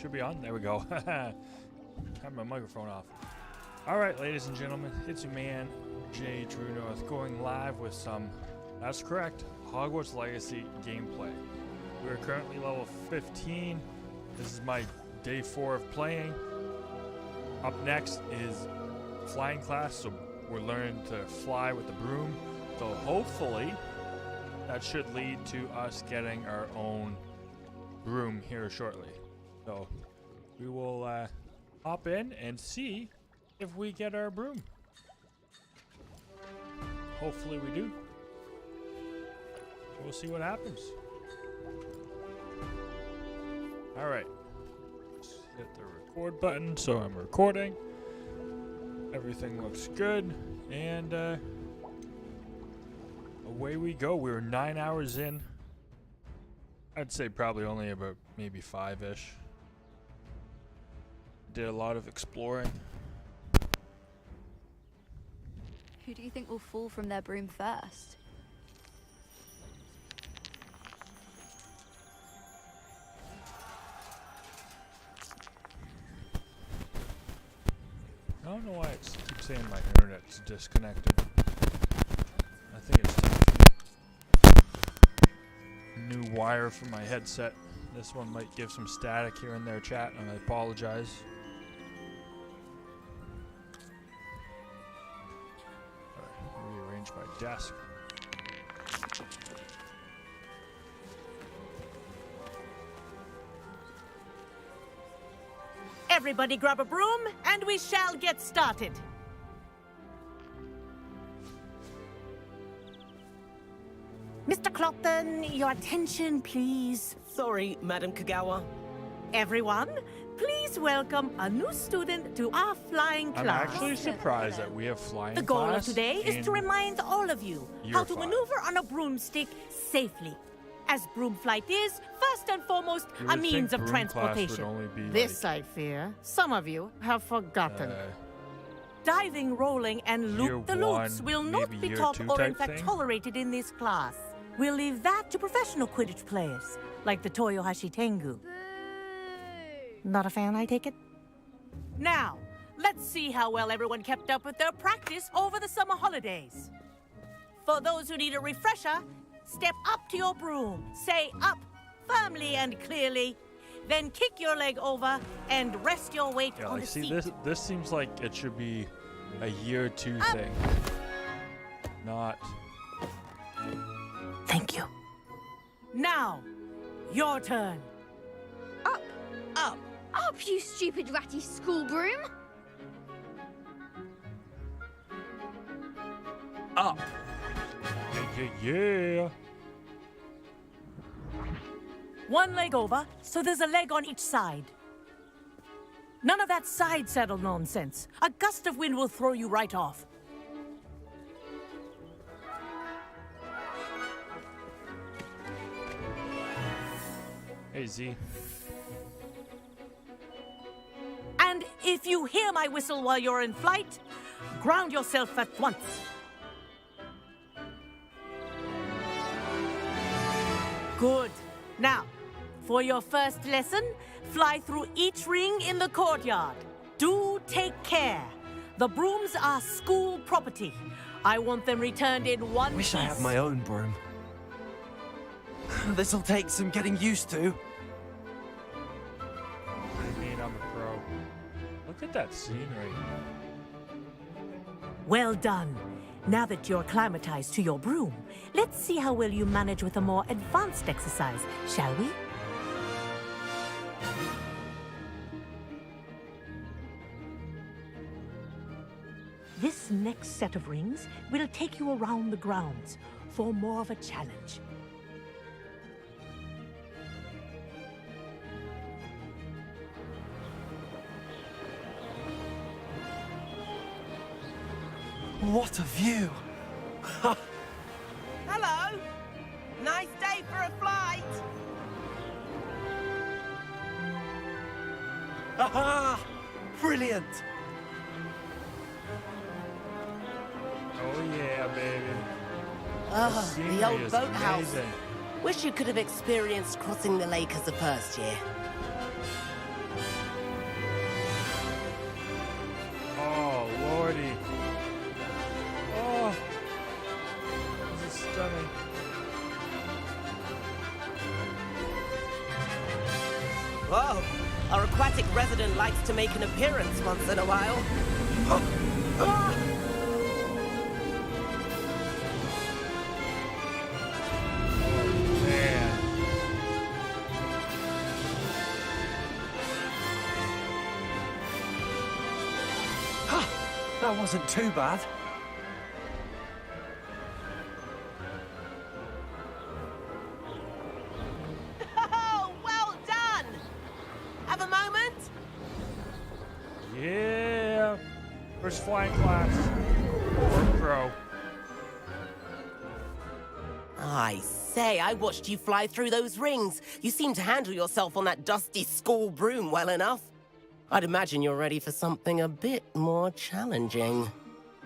Should be on. There we go. Have my microphone off. Alright, ladies and gentlemen, it's your man, Jay True North, going live with some, that's correct, Hogwarts Legacy gameplay. We are currently level 15. This is my day 4 of playing. Up next is flying class, so we're learning to fly with the broom. So hopefully, that should lead to us getting our own broom here shortly. So we will hop in and see if we get our broom. Hopefully we do. We'll see what happens. Alright. Let's hit the record button so I'm recording. Everything looks good. And away we go. We're 9 hours in. I'd say probably only about maybe 5-ish. Did a lot of exploring. Who do you think will fall from their broom first? I don't know why it keeps saying my internet's disconnected. I think it's time for new wire for my headset. This one might give some static here and there, chat, and I apologize. Alright, rearrange my desk. Everybody grab a broom, and we shall get started. Mr. Clopton, your attention, please. Sorry, Madam Kagawa. Everyone, please welcome a new student to our flying I'm class. actually surprised that we have flying The goal of class today is in to remind all of you how to Year 5. maneuver on a broomstick safely. As broom flight is, first and foremost, You a would means think of broom class would transportation. only be This, like, I fear, some of you have forgotten. Diving, rolling, and Year loop-the-loops 1, will not maybe be year taught 2 or in type fact thing? tolerated in this class. We'll leave that to professional Quidditch players, like the Toyohashi Tengu. Not a fan, I take it? Now, let's see how well everyone kept up with their practice over the summer holidays. For those who need a refresher, step up to your broom, say up firmly and clearly, then kick your leg over and rest your weight Yeah, on like, the see, seat. this seems like it should be a year 2 thing. Not. Thank you. Now, your turn. Up! Up! Up, you stupid ratty school broom! Up! Yeah. One leg over, so there's a leg on each side. None of that side saddle nonsense. A gust of wind will throw you right off. Hey, Z. And if you hear my whistle while you're in flight, ground yourself at once. Good. Now, for your first lesson, fly through each ring in the courtyard. Do take care. The brooms are school property. I want them returned in one Wish I piece. had my own broom. This'll take some getting used to. What do you mean I'm a pro? Look at that scenery. Well done. Now that you're acclimatized to your broom, let's see how well you manage with a more advanced exercise, shall we? This next set of rings will take you around the grounds for more of a challenge. What a view! Hello! Nice day for a flight! Aha! Brilliant! Oh yeah, baby. Oh, scenery the old is boathouse. amazing. Wish you could have experienced crossing the lake as a first year. aquatic resident likes to make an appearance once in a while. Man. That wasn't too bad. Oh, well done! Have a moment? Yeah. First flying class. Or pro. I say, I watched you fly through those rings. You seem to handle yourself on that dusty school broom well enough. I'd imagine you're ready for something a bit more challenging.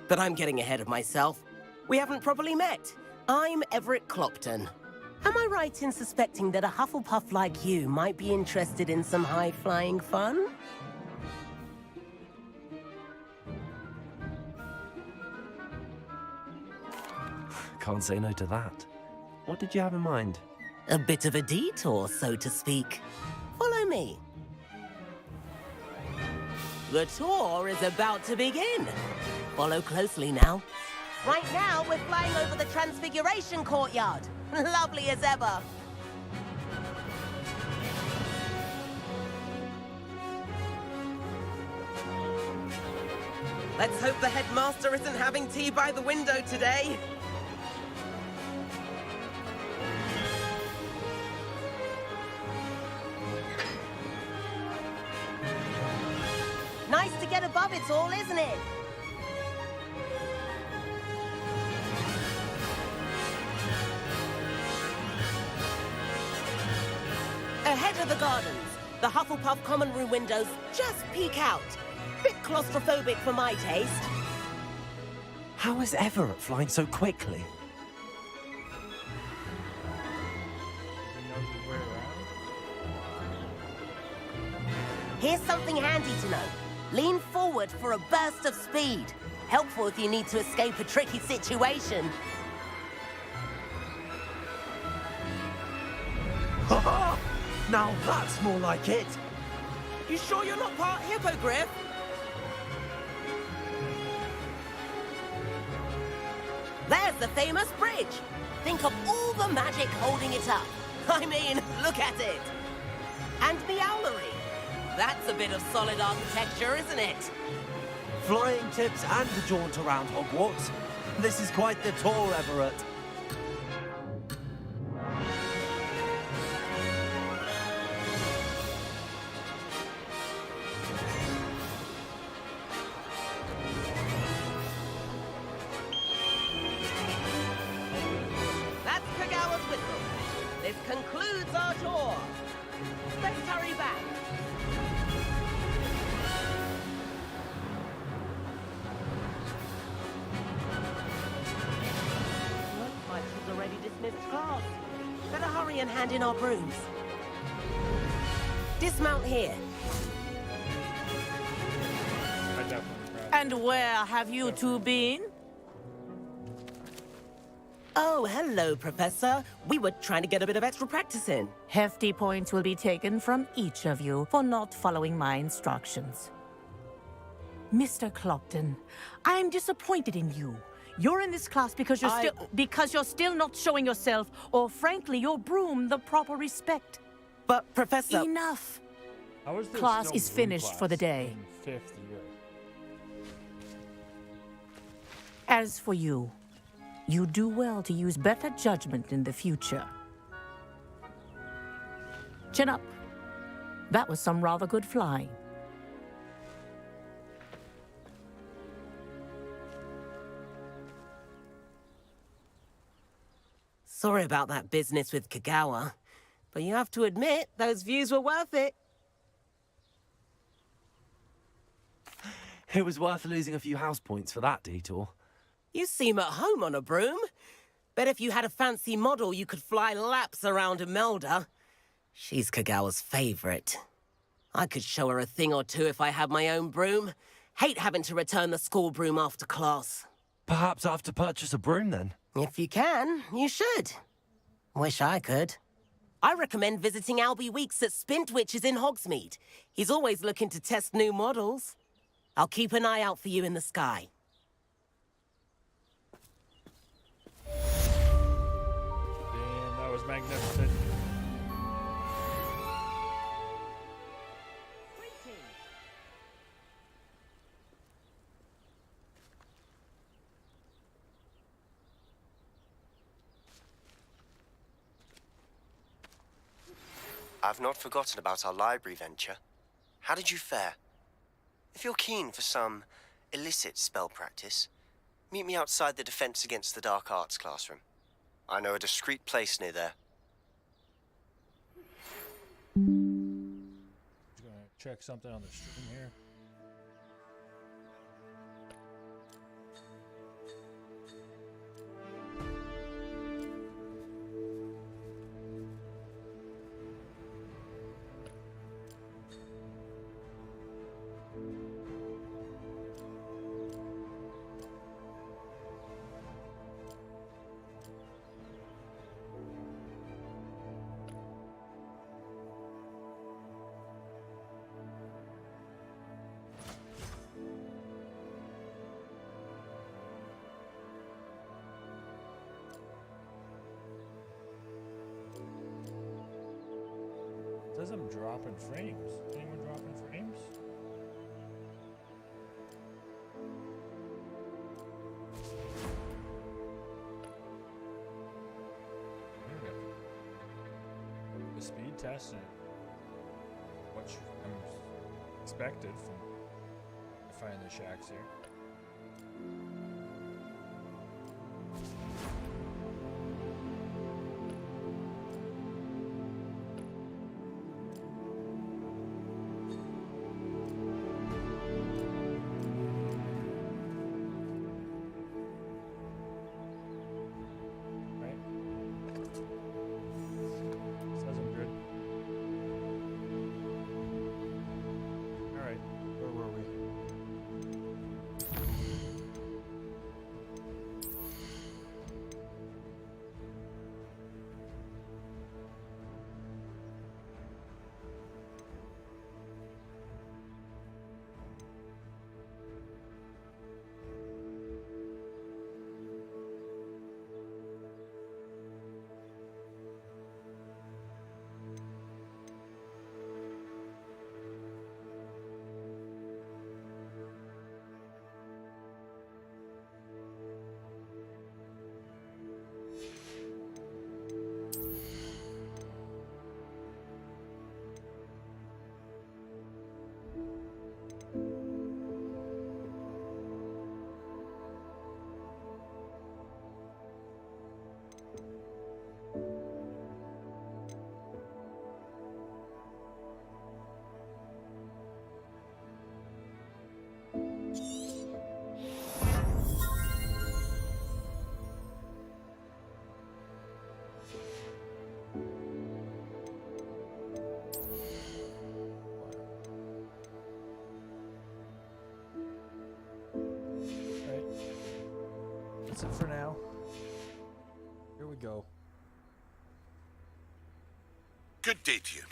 But I'm getting ahead of myself. We haven't properly met. I'm Everett Clopton. Am I right in suspecting that a Hufflepuff like you might be interested in some high-flying fun? Can't say no to that. What did you have in mind? A bit of a detour, so to speak. Follow me. The tour is about to begin. Follow closely now. Right now, we're flying over the Transfiguration Courtyard. Lovely as ever. Let's hope the headmaster isn't having tea by the window today. Nice to get above it all, isn't it? Ahead of the gardens, the Hufflepuff common room windows just peek out. Bit claustrophobic for my taste. How is Everett flying so quickly? He knows his way around. Here's something handy to know. Lean forward for a burst of speed. Helpful if you need to escape a tricky situation. Now that's more like it. You sure you're not part hippogriff? There's the famous bridge. Think of all the magic holding it up. I mean, look at it. And the owlery. That's a bit of solid architecture, isn't it? Flying tips and a jaunt around Hogwarts. This is quite the tour, Everett. That's Kagawa's whistle. This concludes our tour. Let's hurry back. Looks like she's already dismissed class. Better hurry and hand in our brooms. Dismount here. I definitely cried. And where have you two been? Oh, hello, Professor. We were trying to get a bit of extra practice in. Hefty points will be taken from each of you for not following my instructions. Mr. Clopton, I'm disappointed in you. You're in this class because you're still not showing yourself, or frankly, your broom the proper respect. But, Professor... Enough. How is there Class still is blue finished class for the day. in fifth year? As for you, you do well to use better judgment in the future. Chin up. That was some rather good flying. Sorry about that business with Kagawa, but you have to admit, those views were worth it. It was worth losing a few house points for that detour. You seem at home on a broom. Bet if you had a fancy model, you could fly laps around Imelda. She's Kagawa's favorite. I could show her a thing or two if I had my own broom. Hate having to return the school broom after class. Perhaps I have to purchase a broom then. If you can, you should. Wish I could. I recommend visiting Albie Weeks at Spintwitches in Hogsmeade. He's always looking to test new models. I'll keep an eye out for you in the sky. Damn, that was magnificent. I've not forgotten about our library venture. How did you fare? If you're keen for some illicit spell practice, meet me outside the Defense Against the Dark Arts classroom. I know a discreet place near there. Just gonna check something on the stream here. Says I'm dropping frames. Anyone dropping frames? There we go. The speed test and what I'm expected from finding the shacks here. That's it for now. Here we go. Good day to you.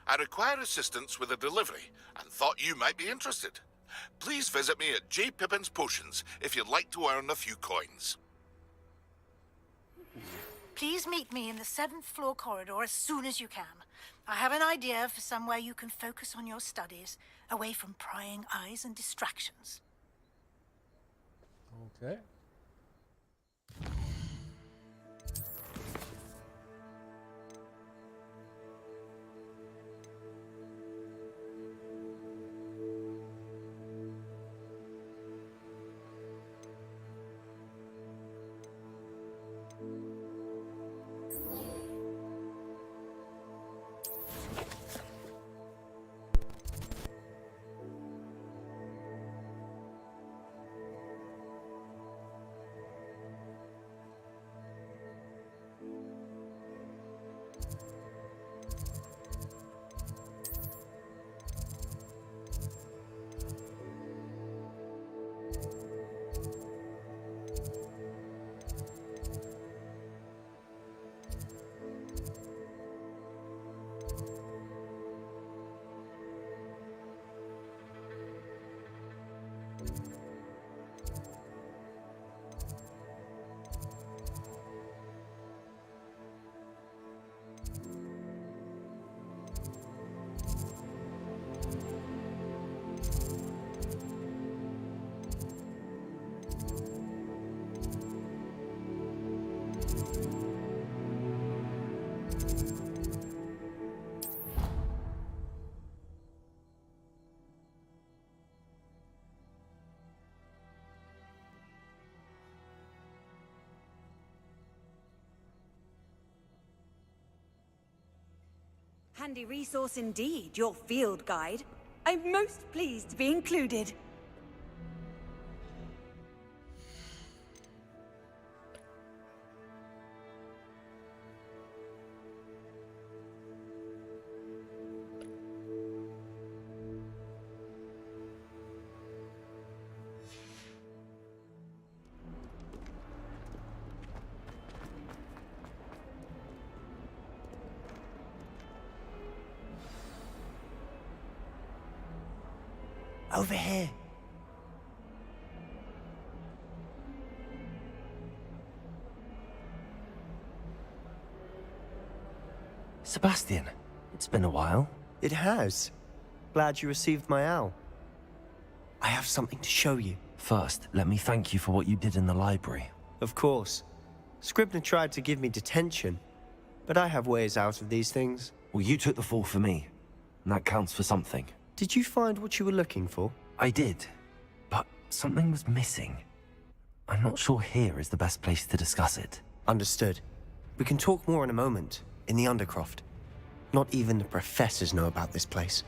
I require assistance with a delivery and thought you might be interested. Please visit me at J. Pippin's Potions if you'd like to earn a few coins. Please meet me in the 7th floor corridor as soon as you can. I have an idea for somewhere you can focus on your studies, away from prying eyes and distractions. Okay. Handy resource indeed, your field guide. I'm most pleased to be included. Over here. Sebastian, it's been a while. It has. Glad you received my owl. I have something to show you. First, let me thank you for what you did in the library. Of course. Scribner tried to give me detention, but I have ways out of these things. Well, you took the fall for me, and that counts for something. Did you find what you were looking for? I did, but something was missing. I'm not sure here is the best place to discuss it. Understood. We can talk more in a moment, in the Undercroft. Not even the professors know about this place.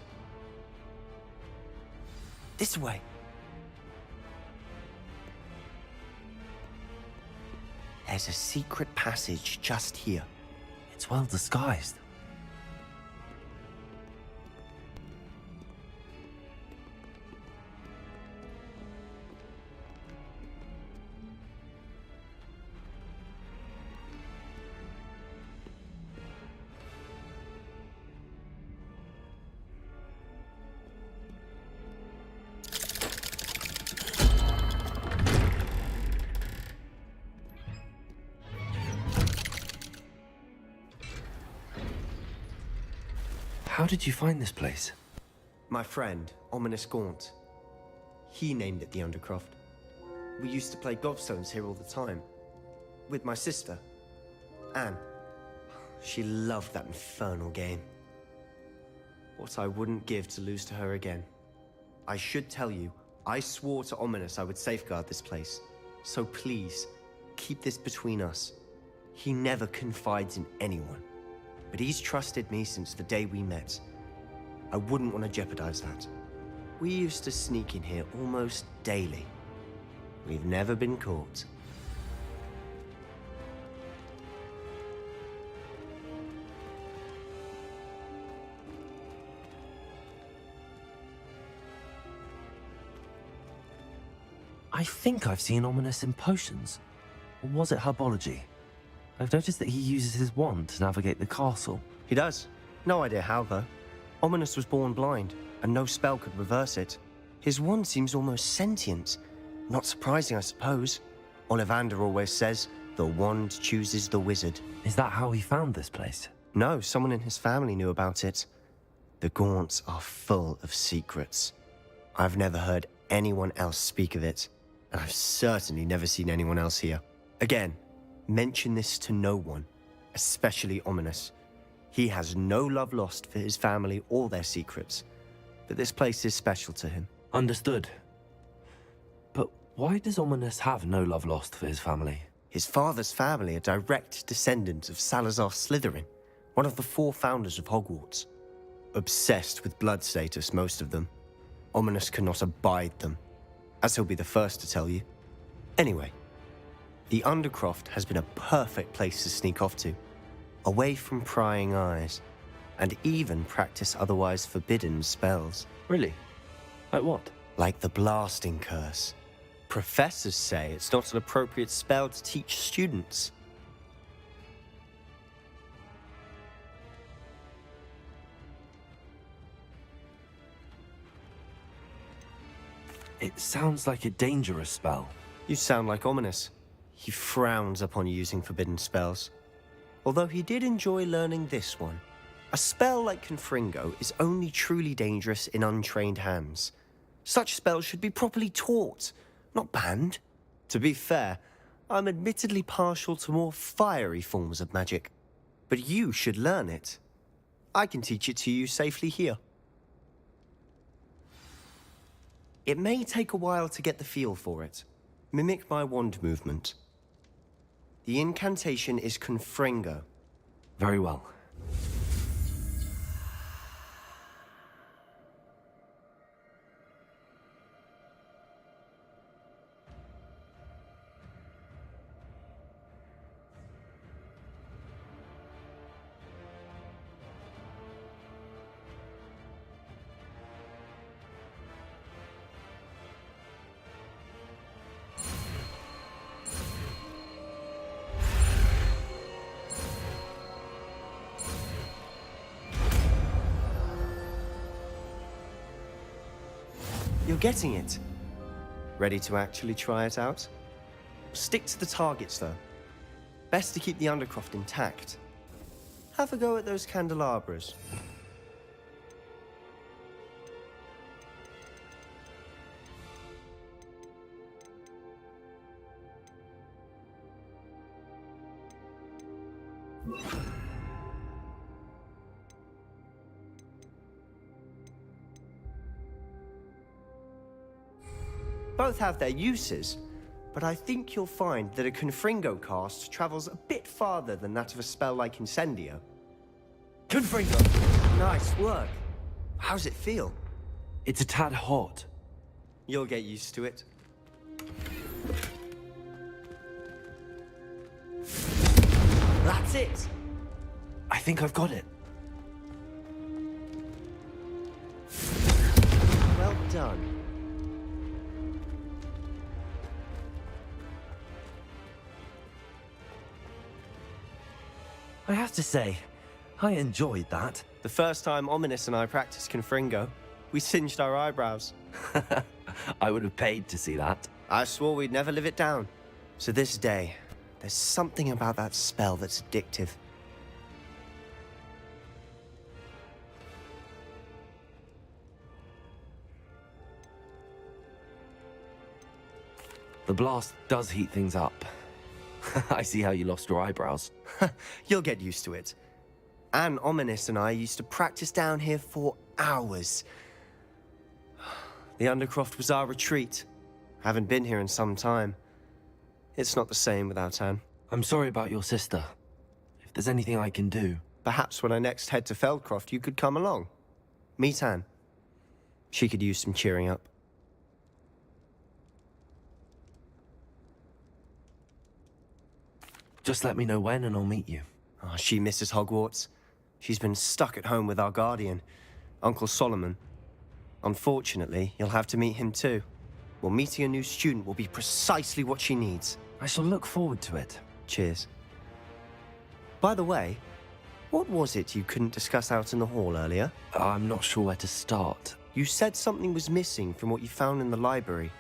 This way. There's a secret passage just here. It's well disguised. How did you find this place? My friend, Ominous Gaunt. He named it the Undercroft. We used to play gobstones here all the time. With my sister, Anne. She loved that infernal game. What I wouldn't give to lose to her again. I should tell you, I swore to Ominous I would safeguard this place. So please, keep this between us. He never confides in anyone. But he's trusted me since the day we met. I wouldn't want to jeopardize that. We used to sneak in here almost daily. We've never been caught. I think I've seen Ominous in potions. Or was it herbology? I've noticed that he uses his wand to navigate the castle. He does. No idea how, though. Ominous was born blind, and no spell could reverse it. His wand seems almost sentient. Not surprising, I suppose. Ollivander always says, the wand chooses the wizard. Is that how he found this place? No, someone in his family knew about it. The Gaunts are full of secrets. I've never heard anyone else speak of it, and I've certainly never seen anyone else here. Again, mention this to no one, especially Ominous. He has no love lost for his family or their secrets, but this place is special to him. Understood. But why does Ominous have no love lost for his family? His father's family are direct descendants of Salazar Slytherin, one of the 4 founders of Hogwarts. Obsessed with blood status, most of them. Ominous cannot abide them, as he'll be the first to tell you. Anyway, the Undercroft has been a perfect place to sneak off to, away from prying eyes, and even practice otherwise forbidden spells. Really? Like what? Like the Blasting Curse. Professors say it's not an appropriate spell to teach students. It sounds like a dangerous spell. You sound like Ominous. He frowns upon using forbidden spells. Although he did enjoy learning this one. A spell like Confringo is only truly dangerous in untrained hands. Such spells should be properly taught, not banned. To be fair, I'm admittedly partial to more fiery forms of magic. But you should learn it. I can teach it to you safely here. It may take a while to get the feel for it. Mimic my wand movement. The incantation is Confringo. Very well. You're getting it. Ready to actually try it out? Stick to the targets, though. Best to keep the Undercroft intact. Have a go at those candelabras. Both have their uses, but I think you'll find that a Confringo cast travels a bit farther than that of a spell like Incendio. Confringo! Nice work. How's it feel? It's a tad hot. You'll get used to it. That's it! I think I've got it. Well done. I have to say, I enjoyed that. The first time Ominous and I practiced Confringo, we singed our eyebrows. I would have paid to see that. I swore we'd never live it down. So this day, there's something about that spell that's addictive. The blast does heat things up. I see how you lost your eyebrows. You'll get used to it. Anne, Ominous and I used to practice down here for hours. The Undercroft was our retreat. Haven't been here in some time. It's not the same without Anne. I'm sorry about your sister. If there's anything I can do... Perhaps when I next head to Feldcroft, you could come along. Meet Anne. She could use some cheering up. Just let me know when and I'll meet you. Oh, she misses Hogwarts. She's been stuck at home with our guardian, Uncle Solomon. Unfortunately, you'll have to meet him too. Well, meeting a new student will be precisely what she needs. I shall look forward to it. Cheers. By the way, what was it you couldn't discuss out in the hall earlier? I'm not sure where to start. You said something was missing from what you found in the library.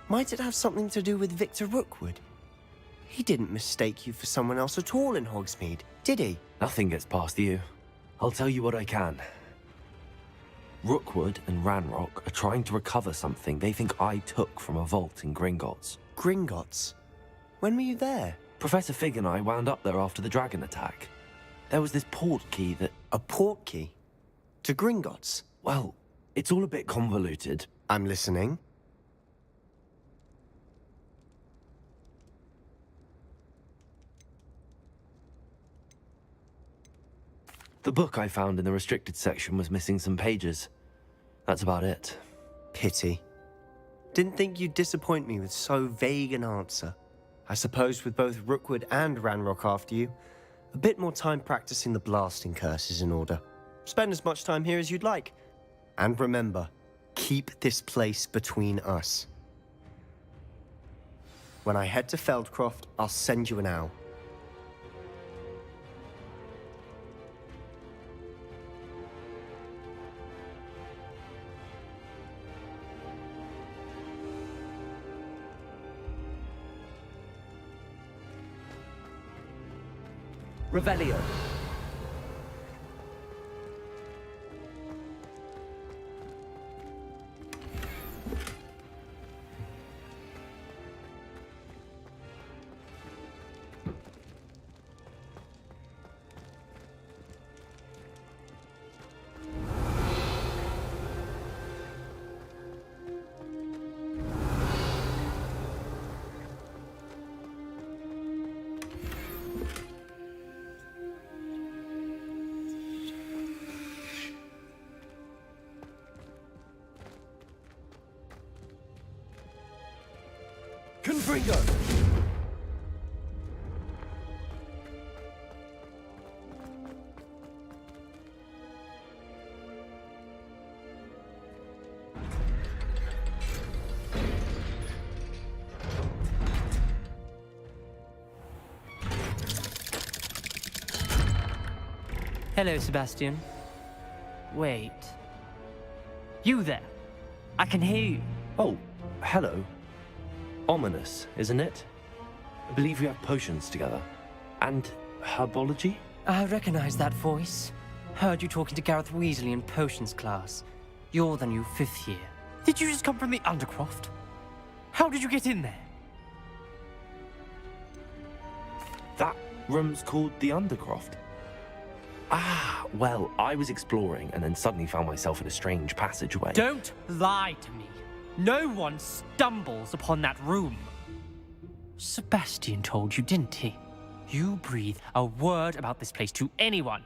Might it have something to do with Victor Rookwood? He didn't mistake you for someone else at all in Hogsmeade, did he? Nothing gets past you. I'll tell you what I can. Rookwood and Ranrock are trying to recover something they think I took from a vault in Gringotts. Gringotts? When were you there? Professor Fig and I wound up there after the dragon attack. There was this port key that... A port key? To Gringotts? Well, it's all a bit convoluted. I'm listening. The book I found in the restricted section was missing some pages. That's about it. Pity. Didn't think you'd disappoint me with so vague an answer. I suppose with both Rookwood and Ranrock after you, a bit more time practicing the blasting curse is in order. Spend as much time here as you'd like. And remember, keep this place between us. When I head to Feldcroft, I'll send you an owl. Revelio. Confringo! Hello, Sebastian. Wait. You there. I can hear you. Oh, hello. Ominous, isn't it? I believe we have potions together. And herbology? I recognize that voice. Heard you talking to Gareth Weasley in potions class. You're the new 5th year. Did you just come from the Undercroft? How did you get in there? That room's called the Undercroft. Ah, well, I was exploring and then suddenly found myself in a strange passageway. Don't lie to me. No one stumbles upon that room. Sebastian told you, didn't he? You breathe a word about this place to anyone,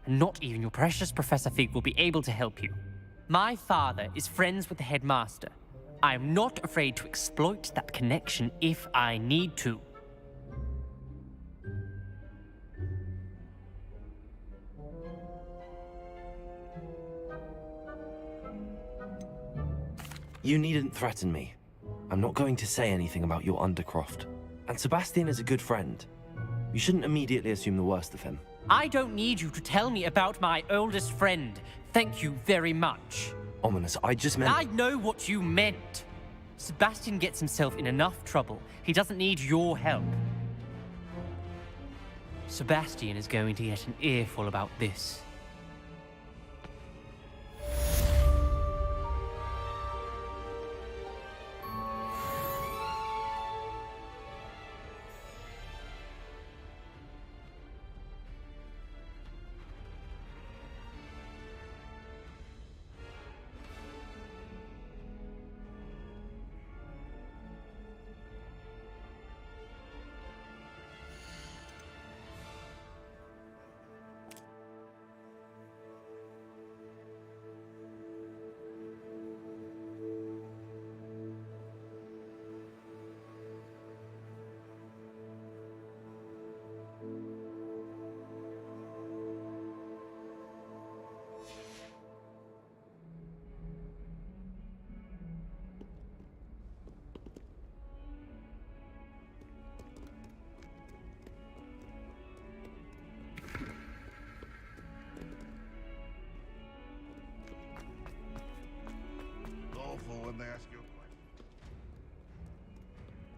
and not even your precious Professor Fig will be able to help you. My father is friends with the headmaster. I am not afraid to exploit that connection if I need to. You needn't threaten me. I'm not going to say anything about your Undercroft. And Sebastian is a good friend. You shouldn't immediately assume the worst of him. I don't need you to tell me about my oldest friend. Thank you very much. Ominous, I just meant... I know what you meant. Sebastian gets himself in enough trouble. He doesn't need your help. Sebastian is going to get an earful about this.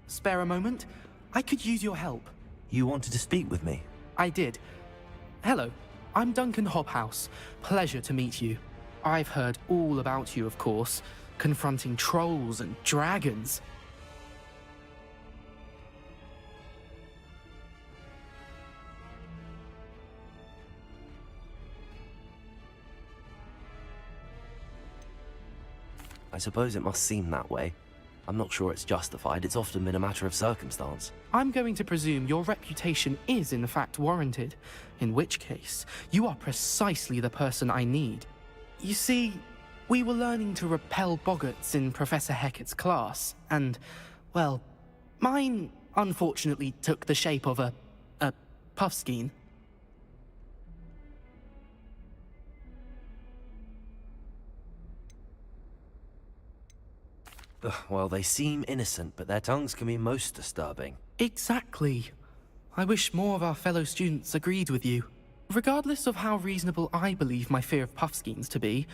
Spare a moment? I could use your help. You wanted to speak with me? I did. Hello, I'm Duncan Hobhouse. Pleasure to meet you. I've heard all about you, of course, confronting trolls and dragons. I suppose it must seem that way. I'm not sure it's justified. It's often been a matter of circumstance. I'm going to presume your reputation is in fact warranted, in which case, you are precisely the person I need. You see, we were learning to repel boggarts in Professor Hecat's class, and, well, mine unfortunately took the shape of a puffskein. Well, they seem innocent, but their tongues can be most disturbing. Exactly. I wish more of our fellow students agreed with you. Regardless of how reasonable I believe my fear of puffskeins to be,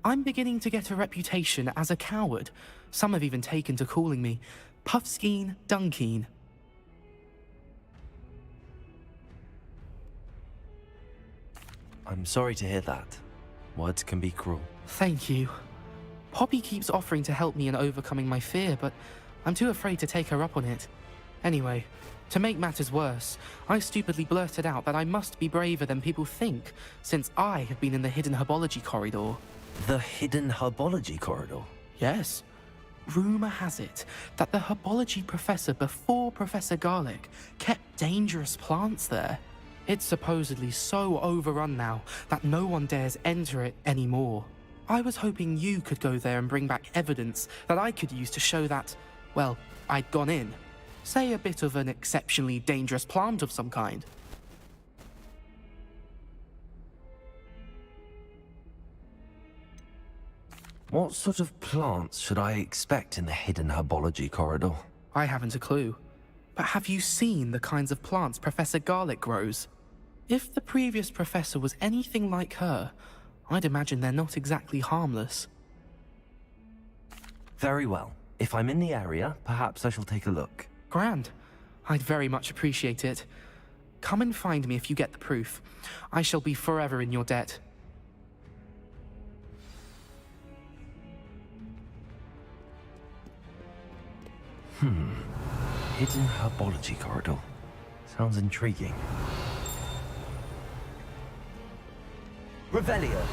I'm beginning to get a reputation as a coward. Some have even taken to calling me Puffskeen Dunkeen. I'm sorry to hear that. Words can be cruel. Thank you. Poppy keeps offering to help me in overcoming my fear, but I'm too afraid to take her up on it. Anyway, to make matters worse, I stupidly blurted out that I must be braver than people think, since I have been in the hidden herbology corridor. The hidden herbology corridor? Yes. Rumour has it that the herbology professor before Professor Garlick kept dangerous plants there. It's supposedly so overrun now that no one dares enter it anymore. I was hoping you could go there and bring back evidence that I could use to show that, well, I'd gone in. Say a bit of an exceptionally dangerous plant of some kind. What sort of plants should I expect in the hidden herbology corridor? I haven't a clue. But have you seen the kinds of plants Professor Garlick grows? If the previous professor was anything like her, I'd imagine they're not exactly harmless. Very well. If I'm in the area, perhaps I shall take a look. Grand. I'd very much appreciate it. Come and find me if you get the proof. I shall be forever in your debt. Hidden herbology corridor. Sounds intriguing. Revelio.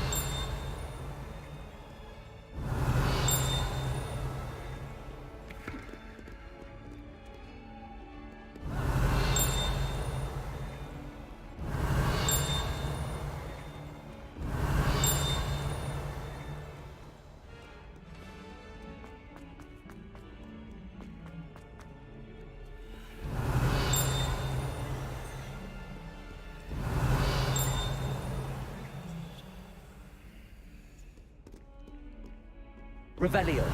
Revelio.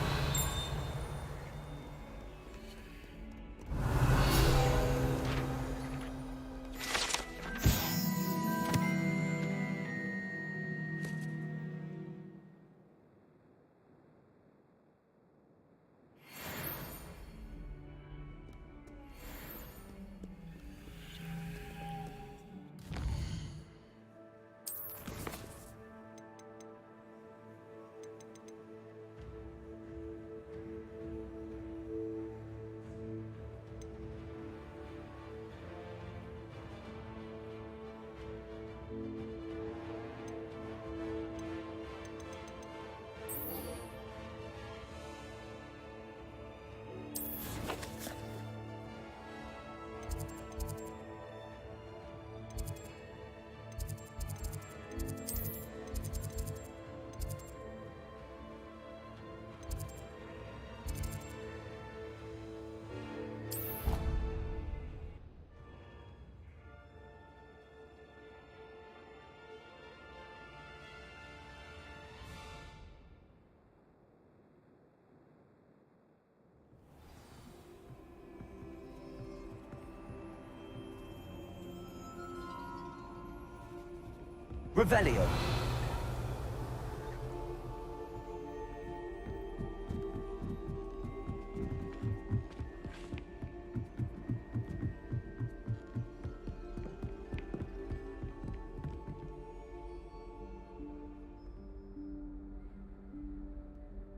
Revelio.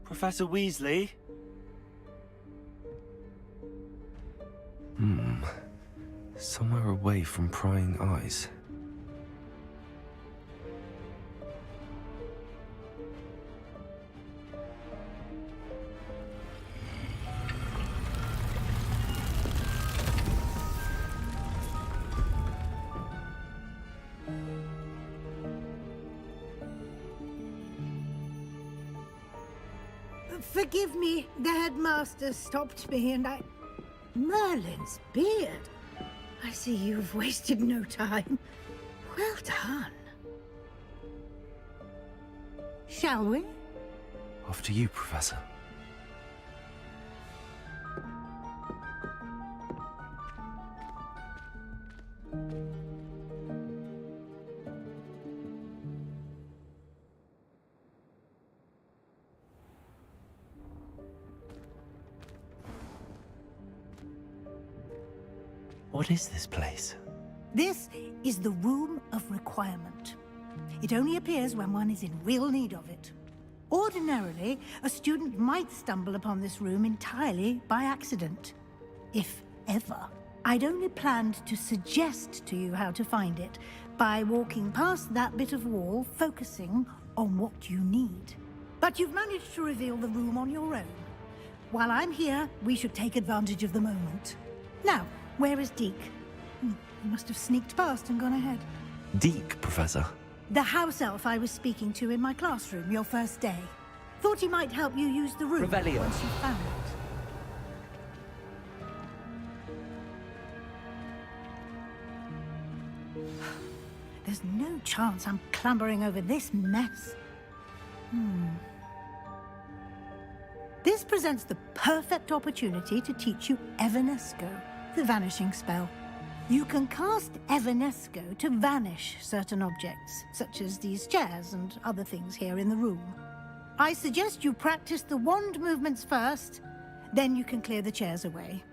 Professor Weasley? Somewhere away from prying eyes. Forgive me, the headmaster stopped me and I... Merlin's beard. I see you've wasted no time. Well done. Shall we? After you, Professor. What is this place? This is the Room of Requirement. It only appears when one is in real need of it. Ordinarily, a student might stumble upon this room entirely by accident. If ever. I'd only planned to suggest to you how to find it by walking past that bit of wall, focusing on what you need. But you've managed to reveal the room on your own. While I'm here, we should take advantage of the moment. Now, where is Deke? He must have sneaked past and gone ahead. Deke, Professor. The house elf I was speaking to in my classroom your first day. Thought he might help you use the room Revelio. once you found it. There's no chance I'm clambering over this mess. This presents the perfect opportunity to teach you Evanesco, the vanishing spell. You can cast Evanesco to vanish certain objects, such as these chairs and other things here in the room. I suggest you practice the wand movements first, then you can clear the chairs away.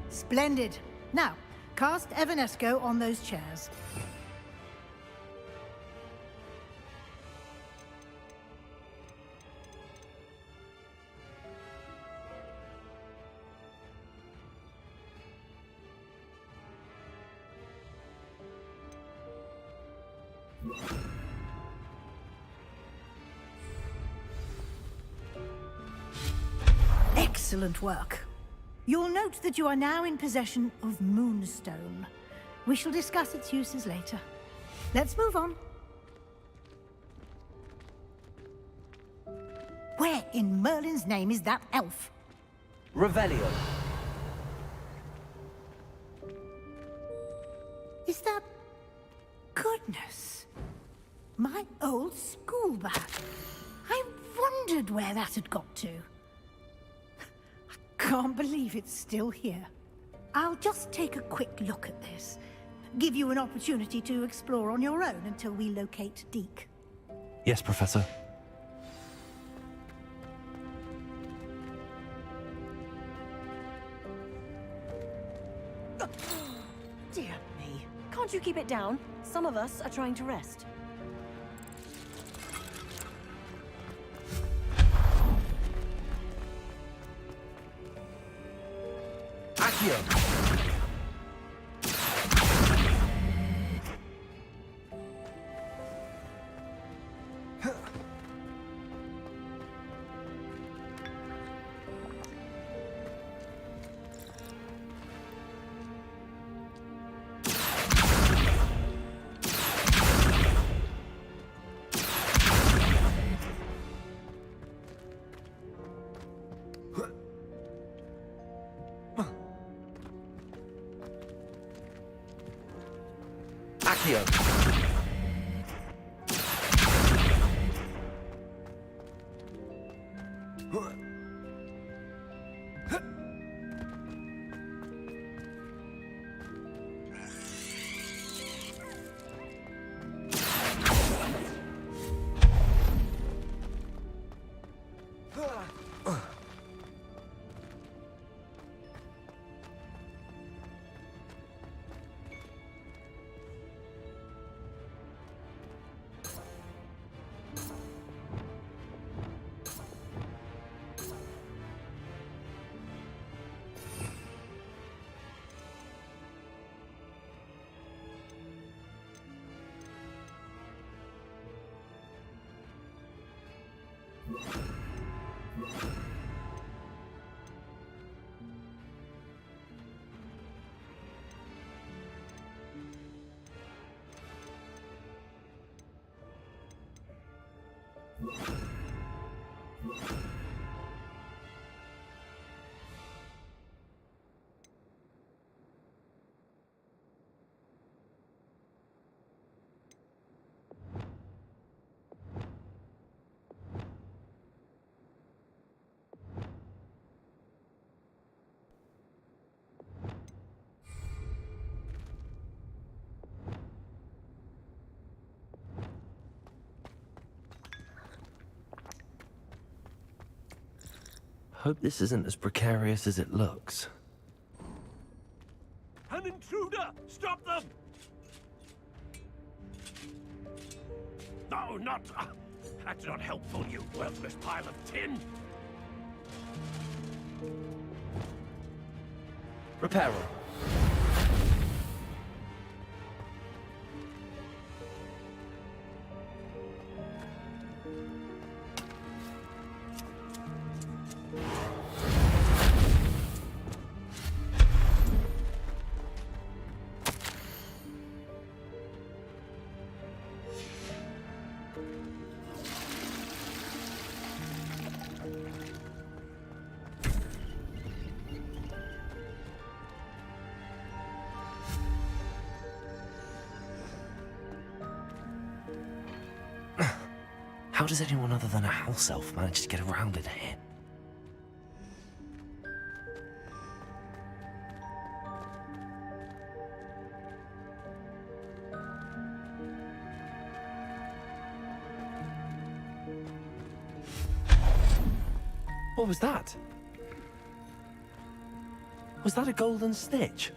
Splendid. Now, cast Evanesco on those chairs. Excellent work. You'll note that you are now in possession of Moonstone. We shall discuss its uses later. Let's move on. Where in Merlin's name is that elf? Revelio. Is that... Goodness. My old school bag. I wondered where that had got to. Can't believe it's still here. I'll just take a quick look at this. Give you an opportunity to explore on your own until we locate Deke. Yes, Professor. Dear me. Can't you keep it down? Some of us are trying to rest. Accio. Hope this isn't as precarious as it looks. An intruder! Stop them! No, not... that's not helpful, you worthless pile of tin! Reparo. How does anyone other than a house elf manage to get around in here? What was that? Was that a golden snitch?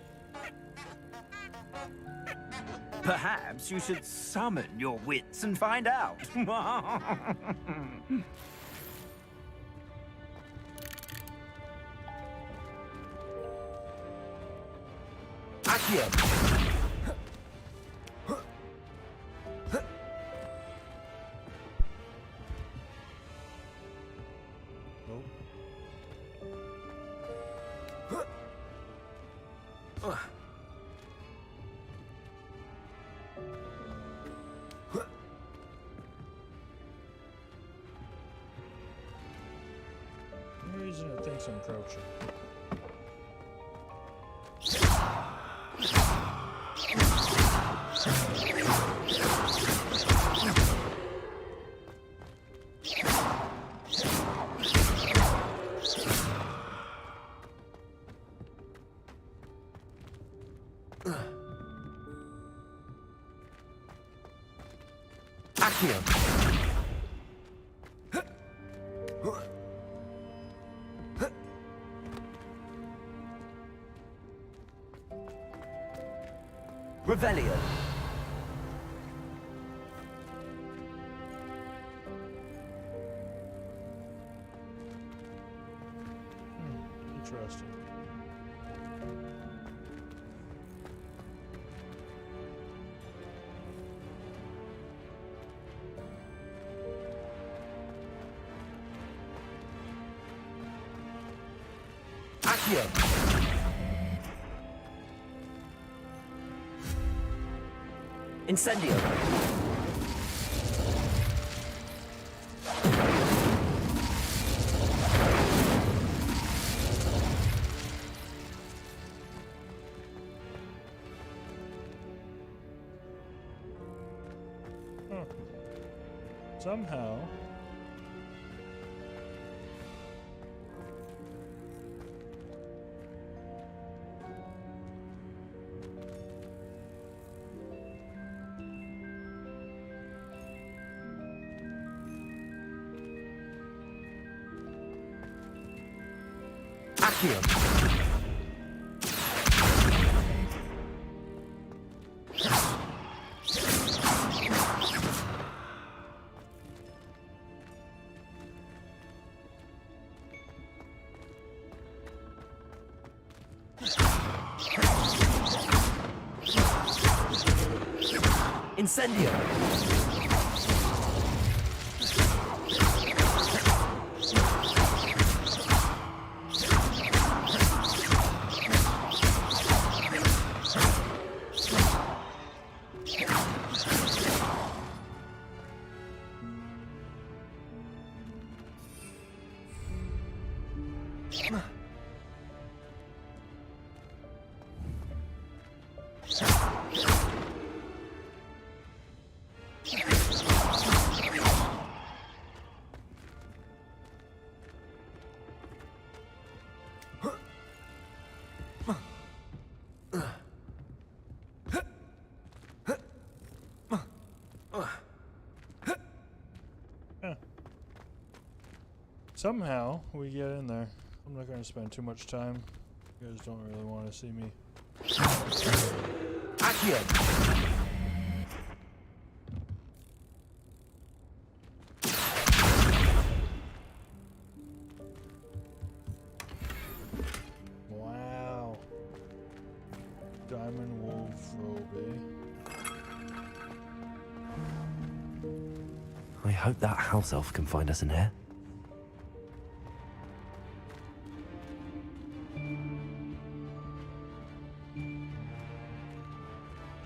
Perhaps you should summon your wits and find out. Accio! No reason it thinks I'm crouching. Accio! Revelio. Interesting. Accio! Incendio! Huh. Somehow... Accio! Incendio! Somehow we get in there. I'm not going to spend too much time. You guys don't really want to see me. Accio! Wow. Diamond wolf robe. I hope that house elf can find us in here.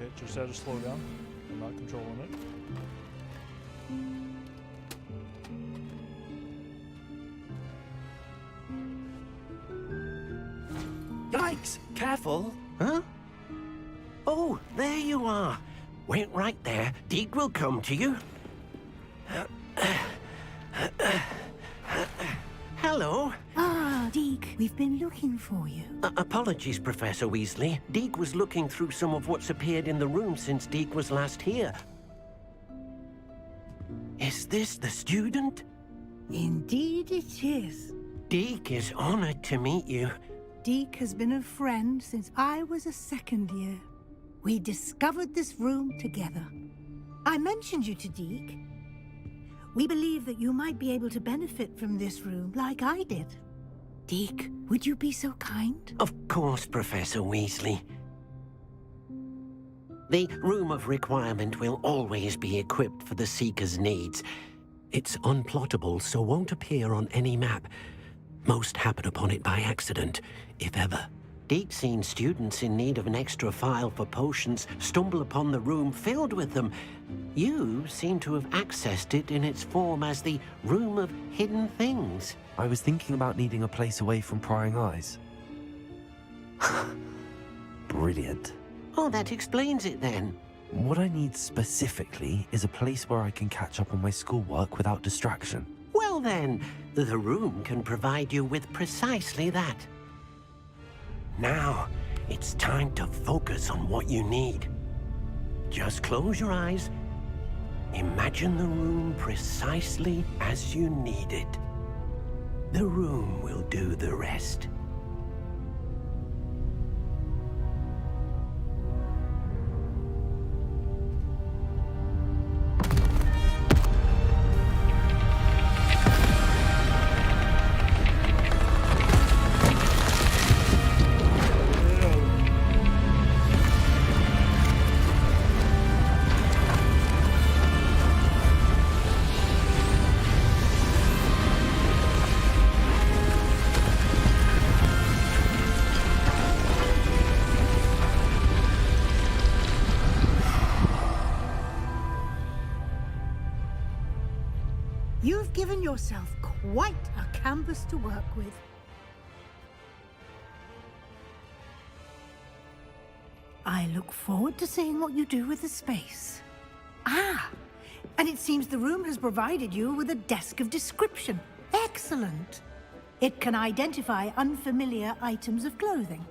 Okay, just had to slow down. I'm not controlling it. Yikes! Careful! Huh? Oh, there you are. Wait right there. Deed will come to you. hello. Ah, Deke, we've been looking for you. Apologies, Professor Weasley. Deke was looking through some of what's appeared in the room since Deke was last here. Is this the student? Indeed it is. Deke is honored to meet you. Deke has been a friend since I was a second year. We discovered this room together. I mentioned you to Deke. We believe that you might be able to benefit from this room like I did. Deke, would you be so kind? Of course, Professor Weasley. The Room of Requirement will always be equipped for the Seeker's needs. It's unplottable, so won't appear on any map. Most happen upon it by accident, if ever. Deke's seen students in need of an extra file for potions stumble upon the room filled with them. You seem to have accessed it in its form as the Room of Hidden Things. I was thinking about needing a place away from prying eyes. Brilliant. Oh, that explains it then. What I need specifically is a place where I can catch up on my schoolwork without distraction. Well then, the room can provide you with precisely that. Now, it's time to focus on what you need. Just close your eyes. Imagine the room precisely as you need it. The room will do the rest. You've given yourself quite a canvas to work with. I look forward to seeing what you do with the space. Ah, and it seems the room has provided you with a desk of description. Excellent. It can identify unfamiliar items of clothing.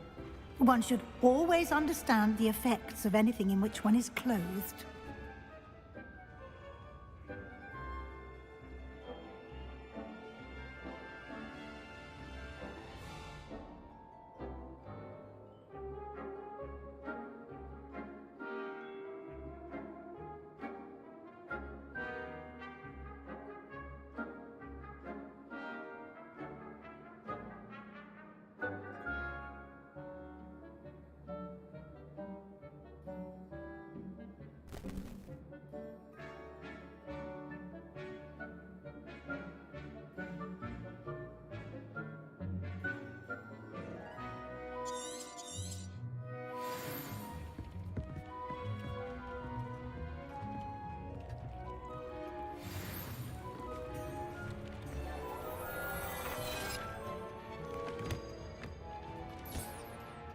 One should always understand the effects of anything in which one is clothed.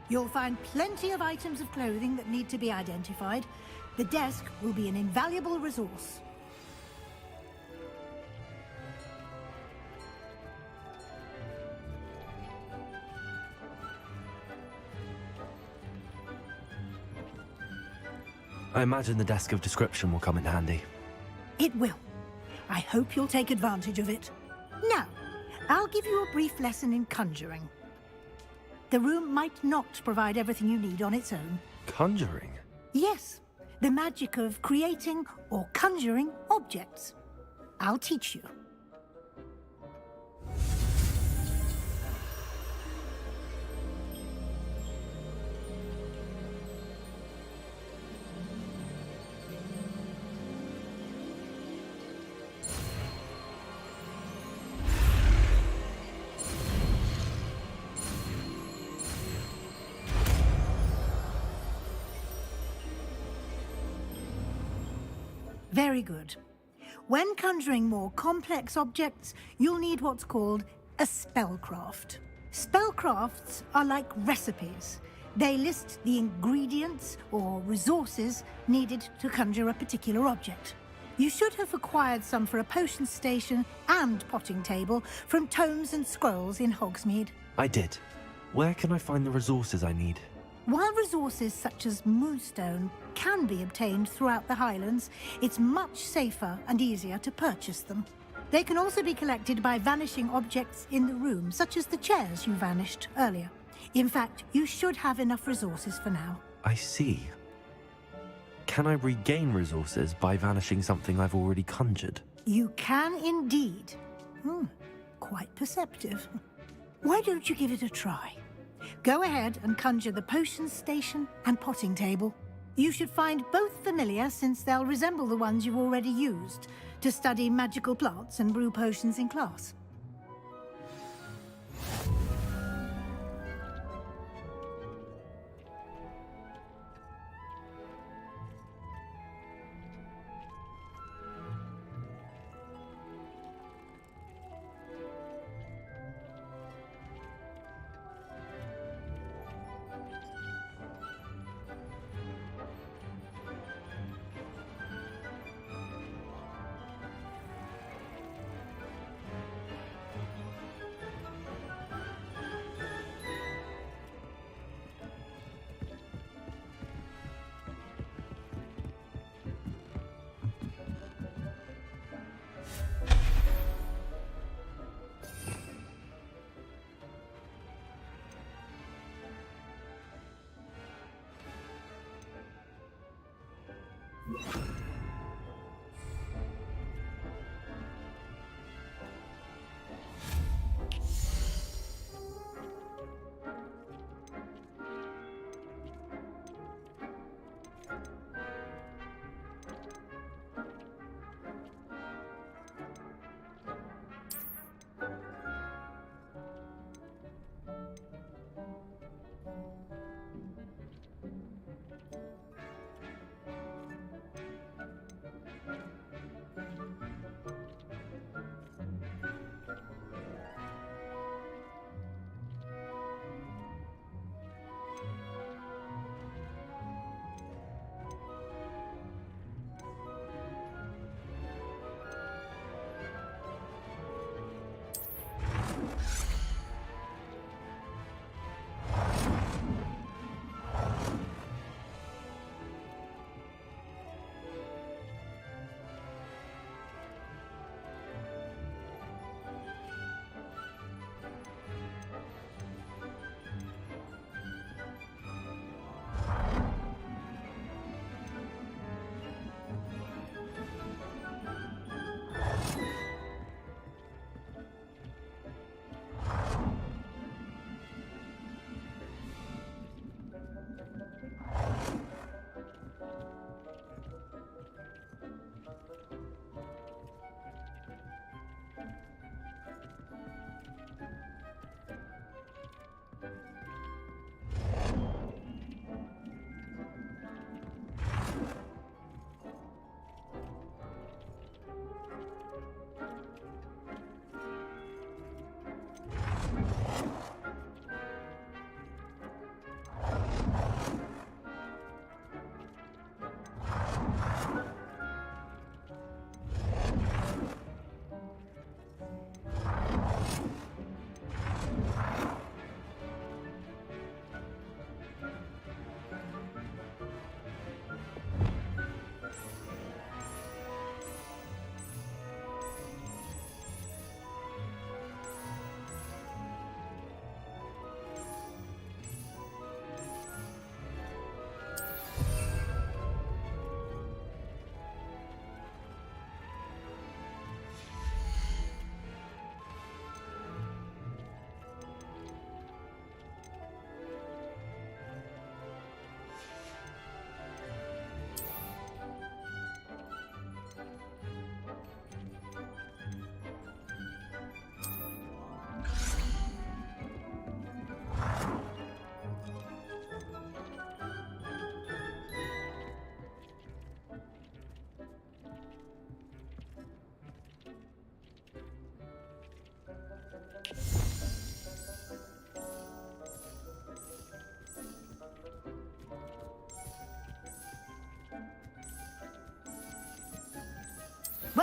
You'll find plenty of items of clothing that need to be identified. The desk will be an invaluable resource. I imagine the desk of description will come in handy. It will. I hope you'll take advantage of it. Now, I'll give you a brief lesson in conjuring. The room might not provide everything you need on its own. Conjuring? Yes, the magic of creating or conjuring objects. I'll teach you. Very good. When conjuring more complex objects, you'll need what's called a spellcraft. Spellcrafts are like recipes. They list the ingredients or resources needed to conjure a particular object. You should have acquired some for a potion station and potting table from tomes and scrolls in Hogsmeade. I did. Where can I find the resources I need? While resources such as Moonstone can be obtained throughout the Highlands, it's much safer and easier to purchase them. They can also be collected by vanishing objects in the room, such as the chairs you vanished earlier. In fact, you should have enough resources for now. I see. Can I regain resources by vanishing something I've already conjured? You can indeed. Quite perceptive. Why don't you give it a try? Go ahead and conjure the potion station and potting table. You should find both familiar, since they'll resemble the ones you've already used to study magical plants and brew potions in class.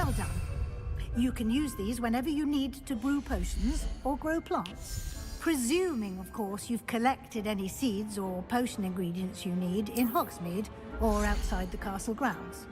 Well done. You can use these whenever you need to brew potions or grow plants. Presuming, of course, you've collected any seeds or potion ingredients you need in Hogsmeade or outside the castle grounds.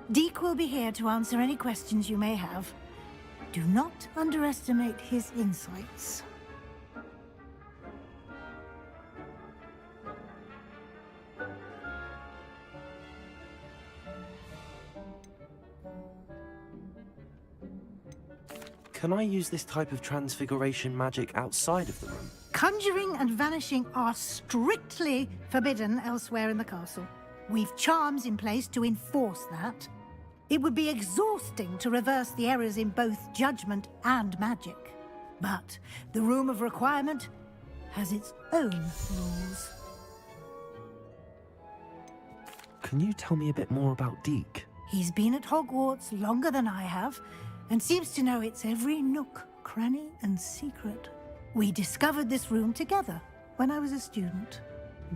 Deke will be here to answer any questions you may have. Do not underestimate his insights. Can I use this type of transfiguration magic outside of the room? Conjuring and vanishing are strictly forbidden elsewhere in the castle. We've charms in place to enforce that. It would be exhausting to reverse the errors in both judgment and magic. But the Room of Requirement has its own rules. Can you tell me a bit more about Deke? He's been at Hogwarts longer than I have, and seems to know its every nook, cranny, and secret. We discovered this room together when I was a student.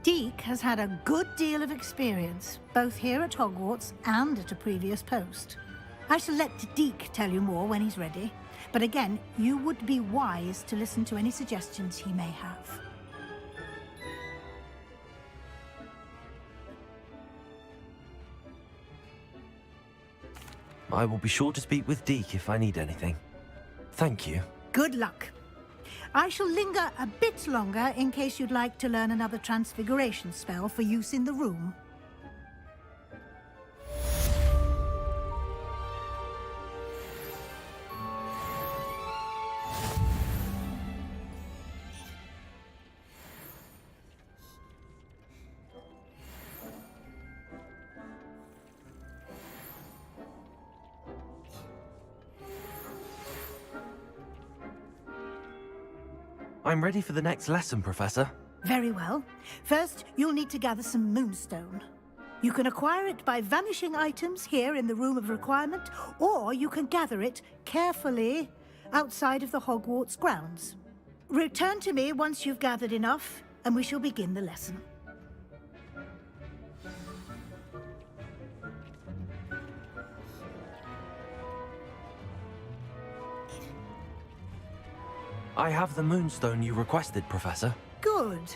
Deke has had a good deal of experience, both here at Hogwarts and at a previous post. I shall let Deke tell you more when he's ready, but again, you would be wise to listen to any suggestions he may have. I will be sure to speak with Deke if I need anything. Thank you. Good luck. I shall linger a bit longer in case you'd like to learn another transfiguration spell for use in the room. I'm ready for the next lesson, Professor. Very well. First, you'll need to gather some moonstone. You can acquire it by vanishing items here in the Room of Requirement, or you can gather it carefully outside of the Hogwarts grounds. Return to me once you've gathered enough, and we shall begin the lesson. I have the moonstone you requested, Professor. Good.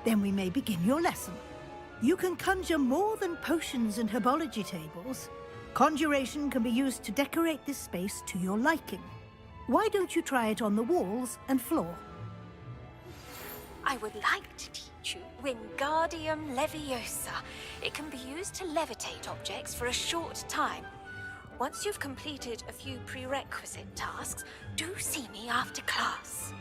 Then we may begin your lesson. You can conjure more than potions and herbology tables. Conjuration can be used to decorate this space to your liking. Why don't you try it on the walls and floor? I would like to teach you Wingardium Leviosa. It can be used to levitate objects for a short time. Once you've completed a few prerequisite tasks, do see me after class.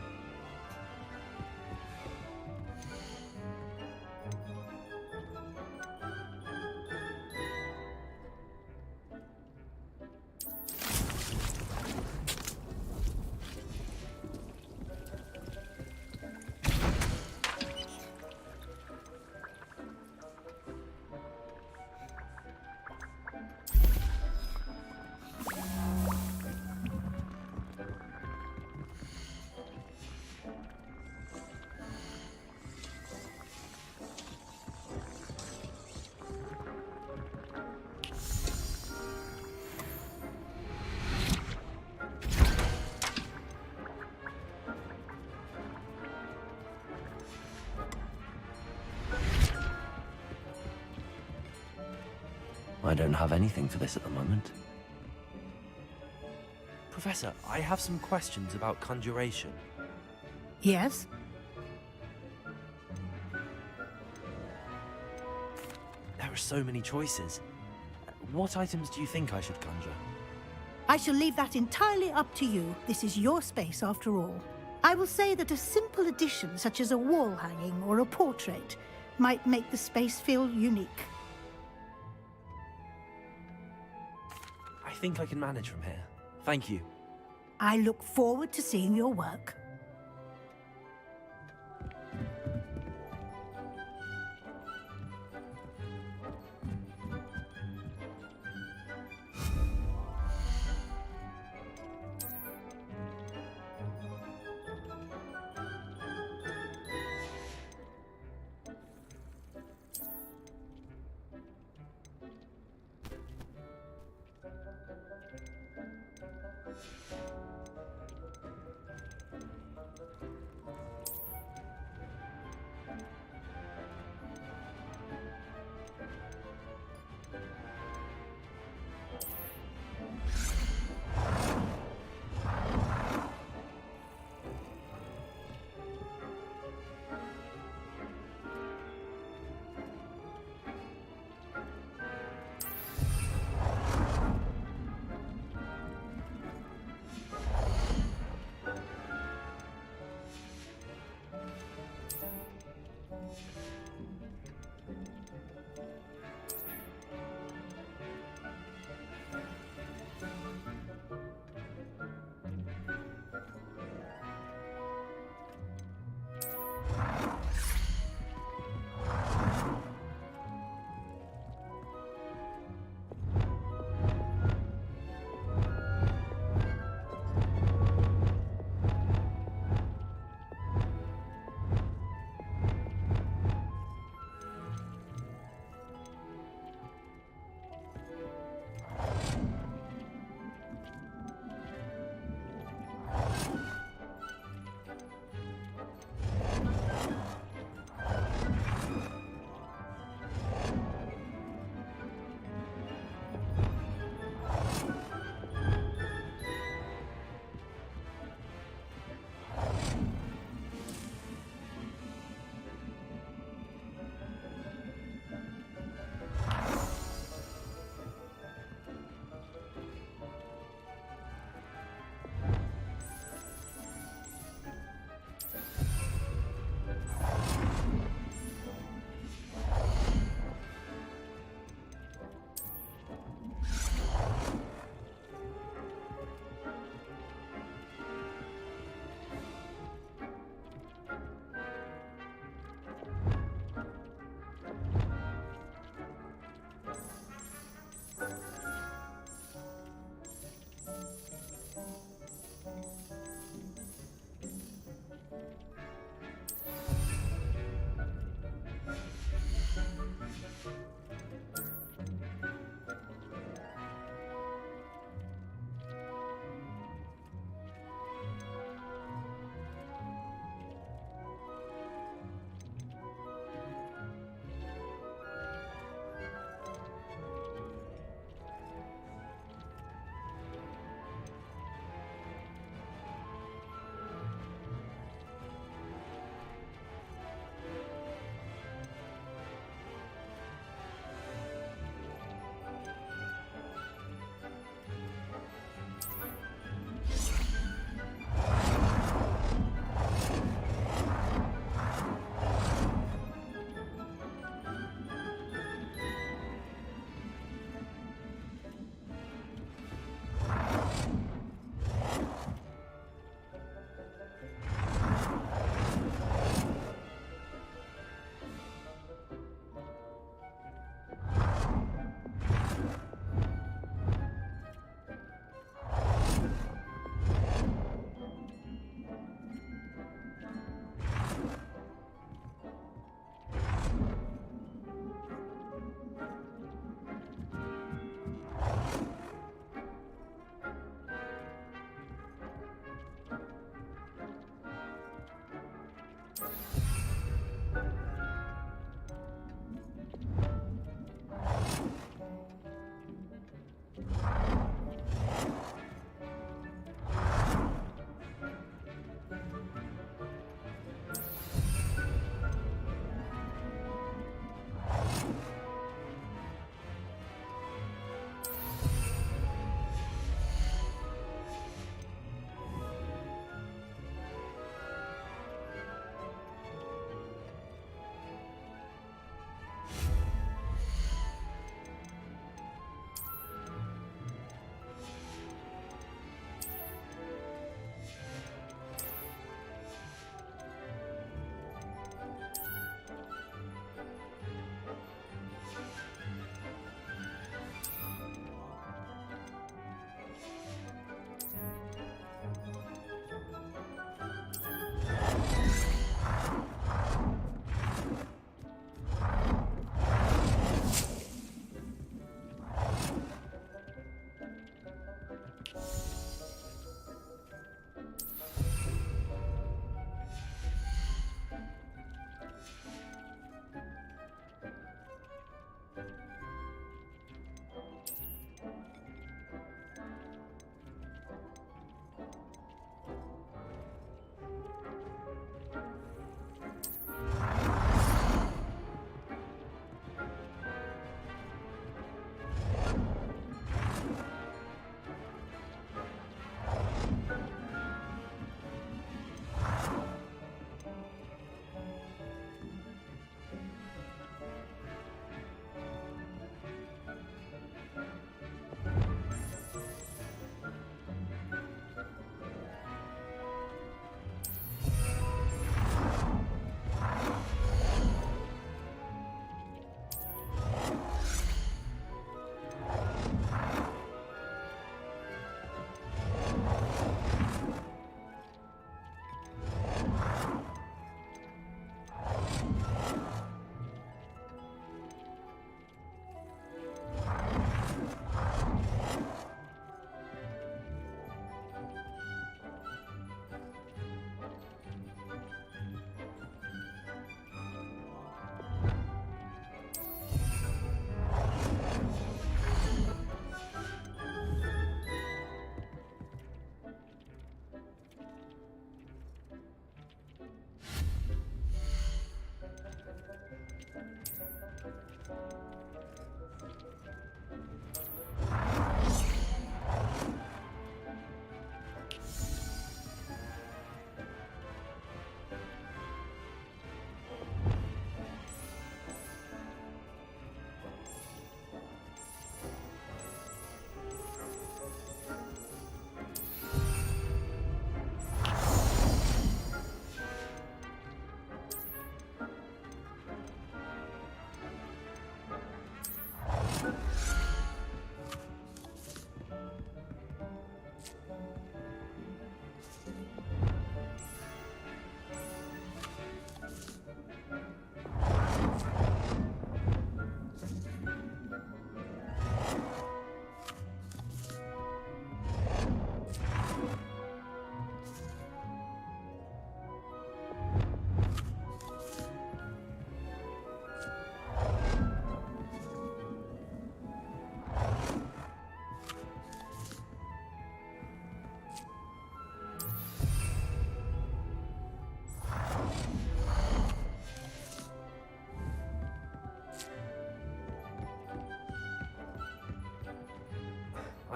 I don't have anything for this at the moment. Professor, I have some questions about conjuration. Yes? There are so many choices. What items do you think I should conjure? I shall leave that entirely up to you. This is your space, after all. I will say that a simple addition, such as a wall hanging or a portrait, might make the space feel unique. I think I can manage from here. Thank you. I look forward to seeing your work.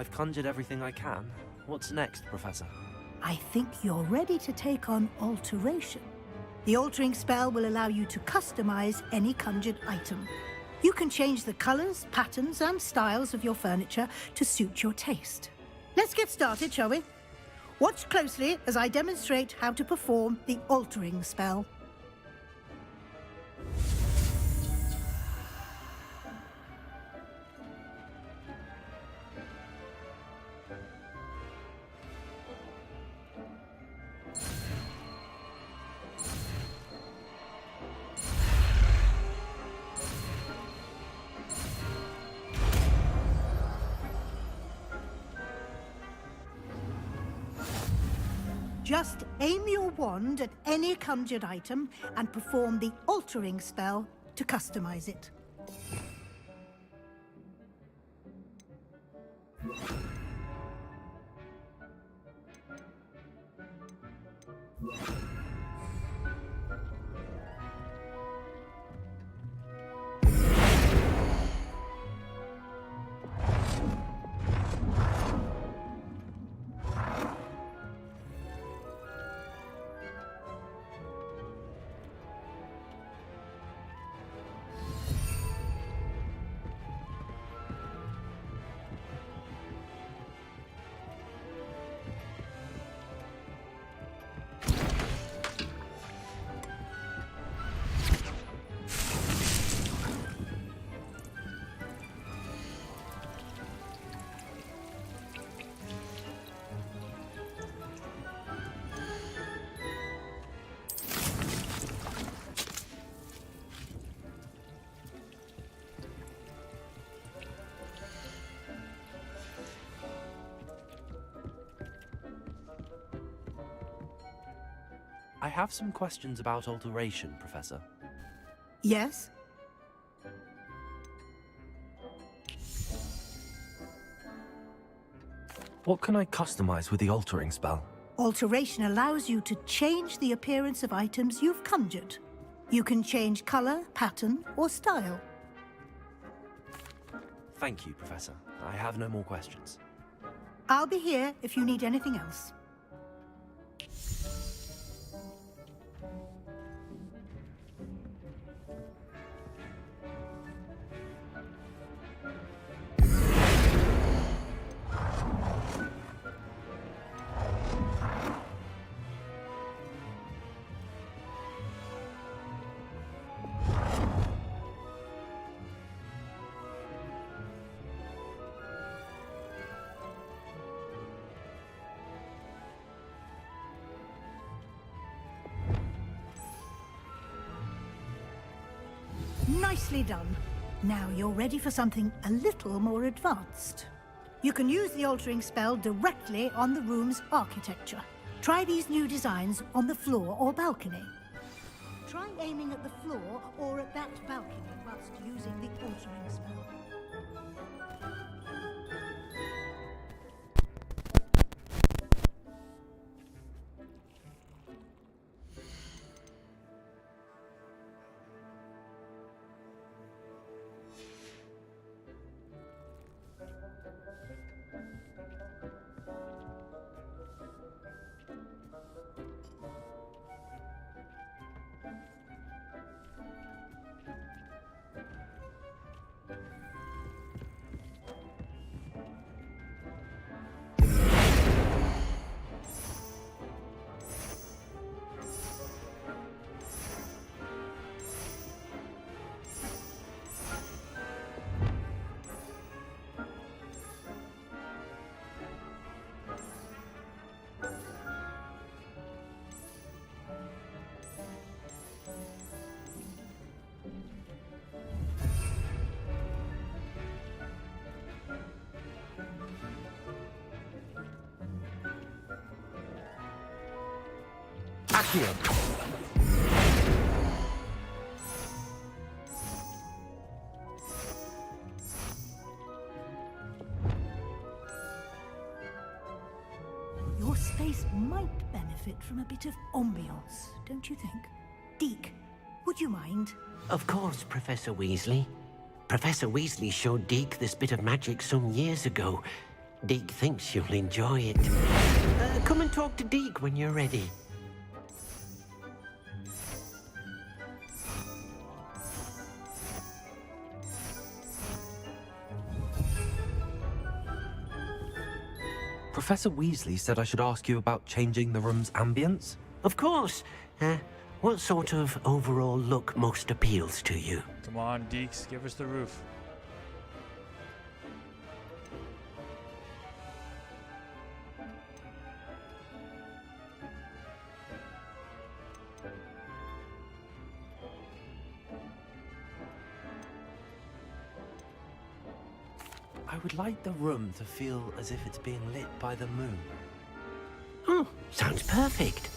I've conjured everything I can. What's next, Professor? I think you're ready to take on alteration. The altering spell will allow you to customize any conjured item. You can change the colors, patterns, and styles of your furniture to suit your taste. Let's get started, shall we? Watch closely as I demonstrate how to perform the altering spell. Just aim your wand at any conjured item and perform the altering spell to customize it. I have some questions about alteration, Professor. Yes? What can I customize with the altering spell? Alteration allows you to change the appearance of items you've conjured. You can change color, pattern, or style. Thank you, Professor. I have no more questions. I'll be here if you need anything else. Nicely done. Now you're ready for something a little more advanced. You can use the altering spell directly on the room's architecture. Try these new designs on the floor or balcony. Try aiming at the floor or at that balcony whilst using the altering spell. Accio! Your space might benefit from a bit of ambiance, don't you think? Deke, would you mind? Of course, Professor Weasley. Professor Weasley showed Deke this bit of magic some years ago. Deke thinks you'll enjoy it. Come and talk to Deke when you're ready. Professor Weasley said I should ask you about changing the room's ambience. Of course. What sort of overall look most appeals to you? Come on, Deeks, give us the roof. I would like the room to feel as if it's being lit by the moon. Oh, sounds perfect.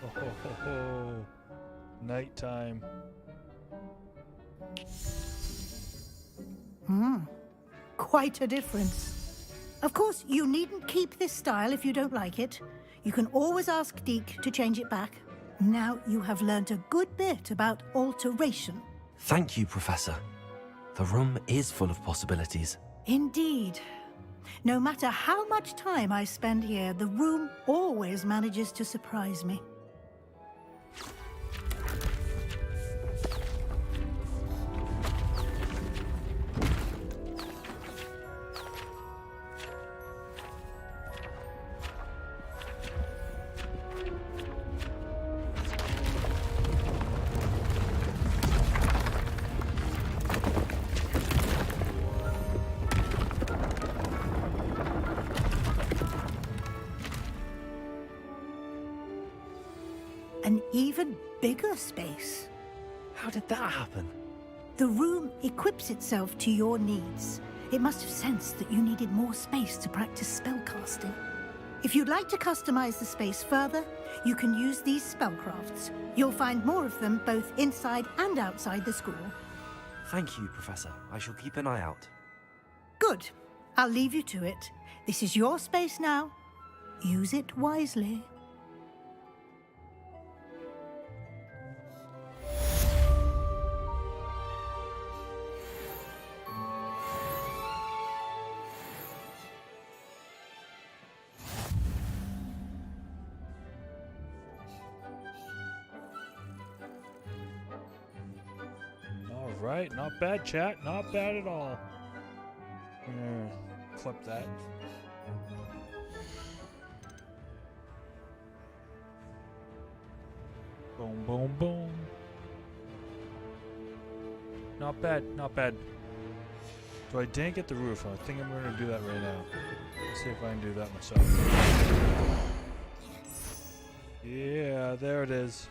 Oh, ho, ho, ho. Nighttime. Quite a difference. Of course, you needn't keep this style if you don't like it. You can always ask Deke to change it back. Now you have learnt a good bit about alteration. Thank you, Professor. The room is full of possibilities. Indeed. No matter how much time I spend here, the room always manages to surprise me. An even bigger space. How did that happen? The room equips itself to your needs. It must have sensed that you needed more space to practice spellcasting. If you'd like to customize the space further, you can use these spellcrafts. You'll find more of them both inside and outside the school. Thank you, Professor. I shall keep an eye out. Good. I'll leave you to it. This is your space now. Use it wisely. Right, not bad, chat. Not bad at all. Clip that. Boom, boom, boom. Not bad, not bad. So I didn't get the roof. I think I'm going to do that right now. Let's see if I can do that myself. Yeah, there it is.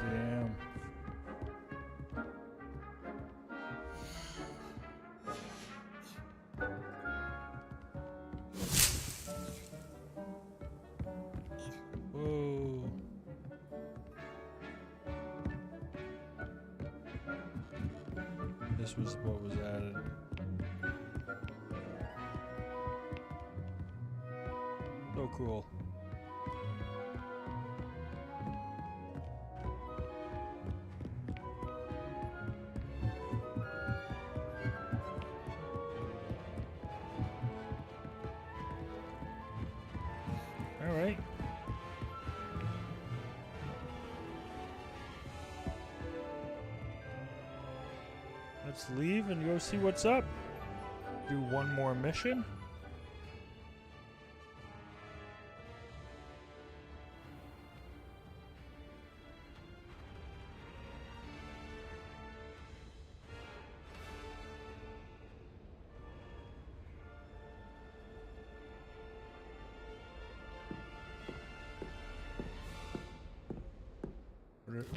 Damn. Whoa. This was what was added. So cool. All right. Let's leave and go see what's up. Do one more mission.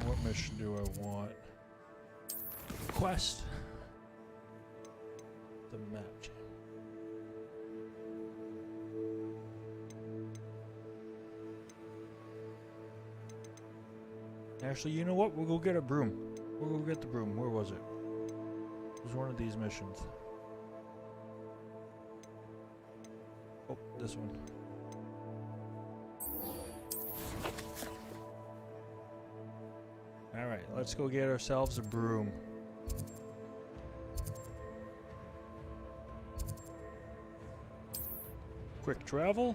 What mission do I want? quest. The map. Actually, you know what? We'll go get a broom. We'll go get the broom. Where was it? It was one of these missions. Oh, this one. Alright, let's go get ourselves a broom. Quick travel.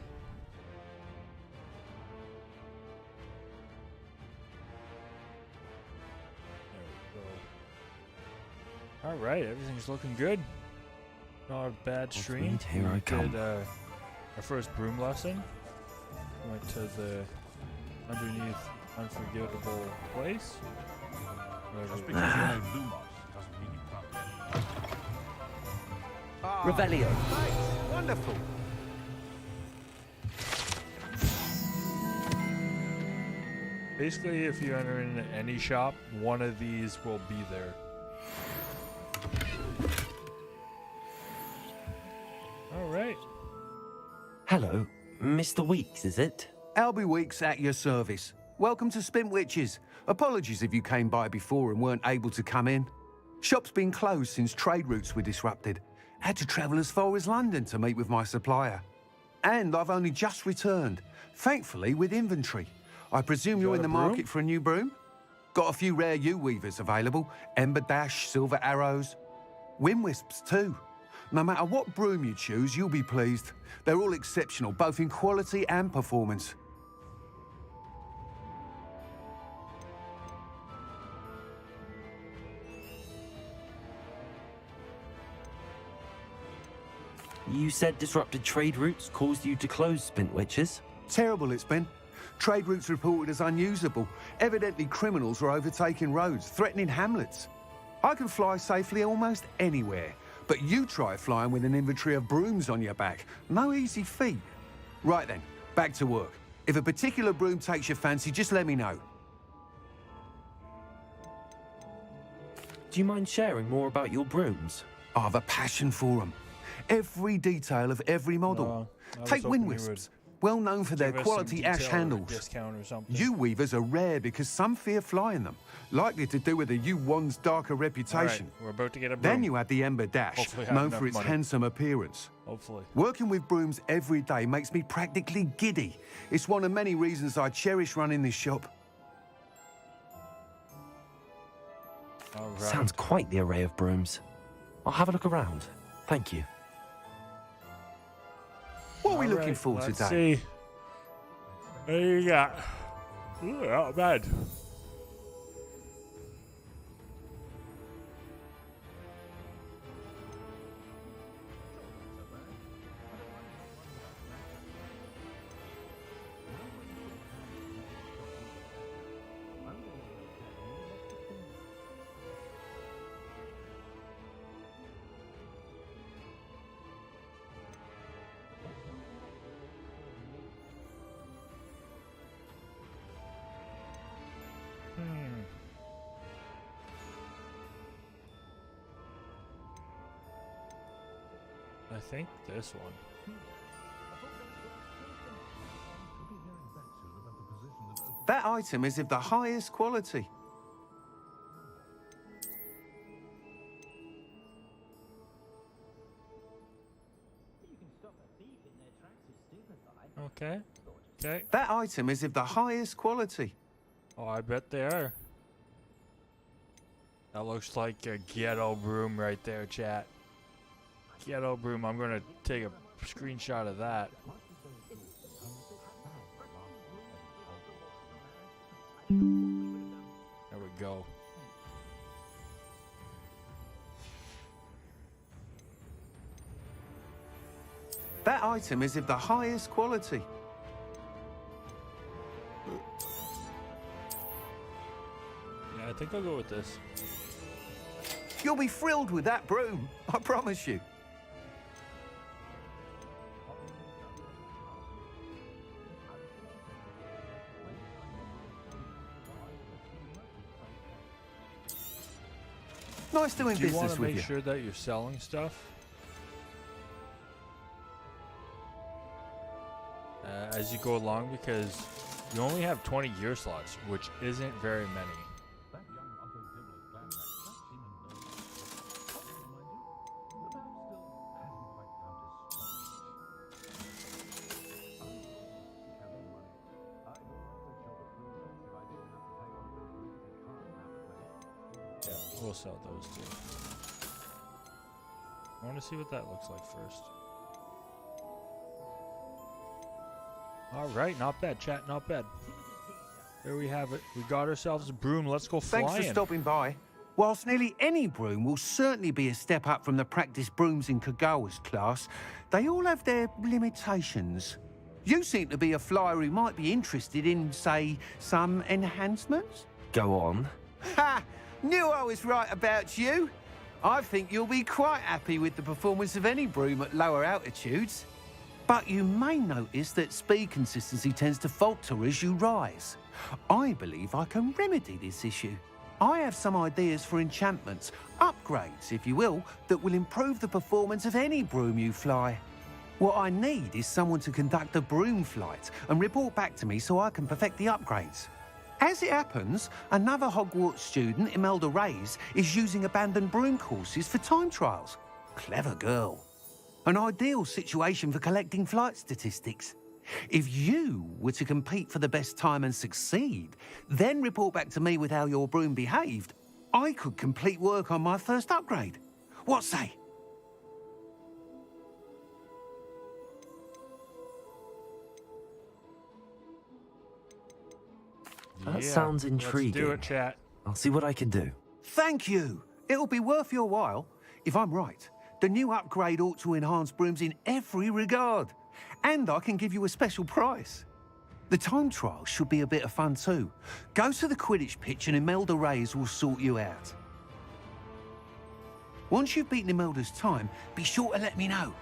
Alright, everything's looking good. Not a bad stream. Here I come. Did our first broom lesson. Went to the underneath unforgettable place. Just because you know Lumos doesn't mean you can't. Revelio. Nice. Wonderful. Basically, if you enter into any shop, one of these will be there. Alright. Hello, Mr. Weeks, is it? Albie Weeks at your service. Welcome to Spintwitches. Apologies if you came by before and weren't able to come in. Shop's been closed since trade routes were disrupted. Had to travel as far as London to meet with my supplier. And I've only just returned, thankfully with inventory. I presume you're in the market for a new broom? Got a few rare U-weavers available. Ember Dash, Silver Arrows. Wind Wisps too. No matter what broom you choose, you'll be pleased. They're all exceptional, both in quality and performance. You said disrupted trade routes caused you to close Spintwitches? Terrible it's been. Trade routes reported as unusable. Evidently criminals are overtaking roads, threatening hamlets. I can fly safely almost anywhere, but you try flying with an inventory of brooms on your back. No easy feat. Right then, back to work. If a particular broom takes your fancy, just let me know. Do you mind sharing more about your brooms? I have a passion for them. Every detail of every model. Take Wind Wisps, well known for their quality ash handles. U-weavers are rare because some fear flying them, likely to do with the U-1's darker reputation. Right, we're about to get a broom. Then you add the Ember Dash, known for its handsome appearance. Hopefully. Working with brooms every day makes me practically giddy. It's one of many reasons I cherish running this shop. Right. Sounds quite the array of brooms. I'll have a look around. Thank you. What are we looking for let's today? See. What do you got? Ooh, not bad. I think this one. That item is of the highest quality. Okay. Okay. That item is of the highest quality. Oh, I bet they are. That looks like a ghetto broom right there, chat. Ghetto broom. I'm gonna take a screenshot of that. There we go. That item is of the highest quality. Yeah, I think I'll go with this. You'll be thrilled with that broom, I promise you. Nice doing Do you business want to with make you. sure that you're selling stuff? As you go along, because you only have 20 gear slots, which isn't very many. Yeah, we'll sell those too. I want to see what that looks like first. Alright, not bad, chat, not bad. There we have it. We got ourselves a broom. Let's go flying. Thanks for stopping by. Whilst nearly any broom will certainly be a step up from the practice brooms in Kagawa's class, they all have their limitations. You seem to be a flyer who might be interested in, say, some enhancements? Go on. Ha! Knew I was right about you. I think you'll be quite happy with the performance of any broom at lower altitudes. But you may notice that speed consistency tends to falter as you rise. I believe I can remedy this issue. I have some ideas for enchantments, upgrades, if you will, that will improve the performance of any broom you fly. What I need is someone to conduct a broom flight and report back to me so I can perfect the upgrades. As it happens, another Hogwarts student, Imelda Reyes, is using abandoned broom courses for time trials. Clever girl. An ideal situation for collecting flight statistics. If you were to compete for the best time and succeed, then report back to me with how your broom behaved, I could complete work on my first upgrade. What say? That sounds intriguing. Let's do it, chat. I'll see what I can do. Thank you. It'll be worth your while. If I'm right, the new upgrade ought to enhance brooms in every regard. And I can give you a special price. The time trial should be a bit of fun too. Go to the Quidditch pitch and Imelda Reyes will sort you out. Once you've beaten Imelda's time, be sure to let me know.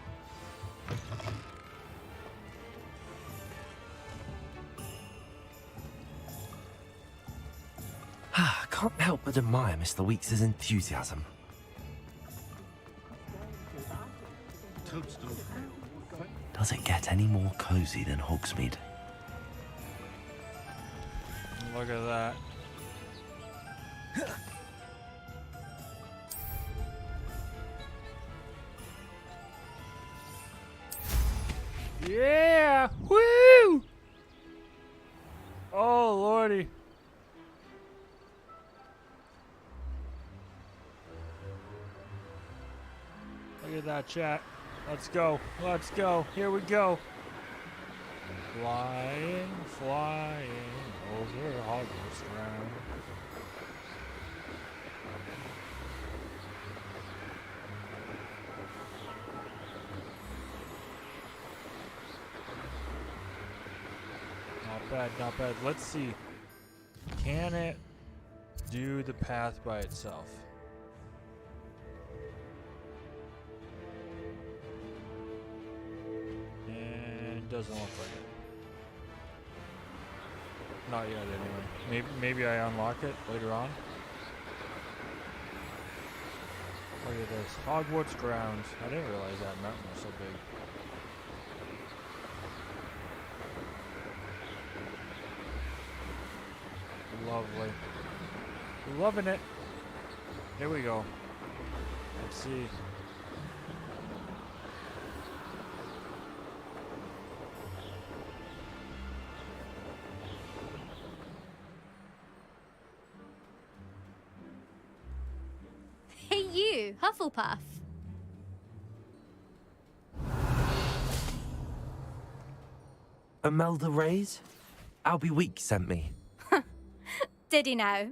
I can't help but admire Mr. Weeks' enthusiasm. Does it get any more cozy than Hogsmeade? Look at that. Yeah! Woo! Oh, lordy. Look at that, chat. Let's go. Let's go. Here we go. Flying, flying over Hogwarts ground. Not bad, not bad. Let's see. Can it do the path by itself? Doesn't look like it. Not yet, anyway. Maybe I unlock it later on. Look at this. Hogwarts grounds. I didn't realize that mountain was so big. Lovely. Loving it. Here we go. Let's see. Hey you, Hufflepuff. Imelda Reyes? Albie Week sent me. Did he now?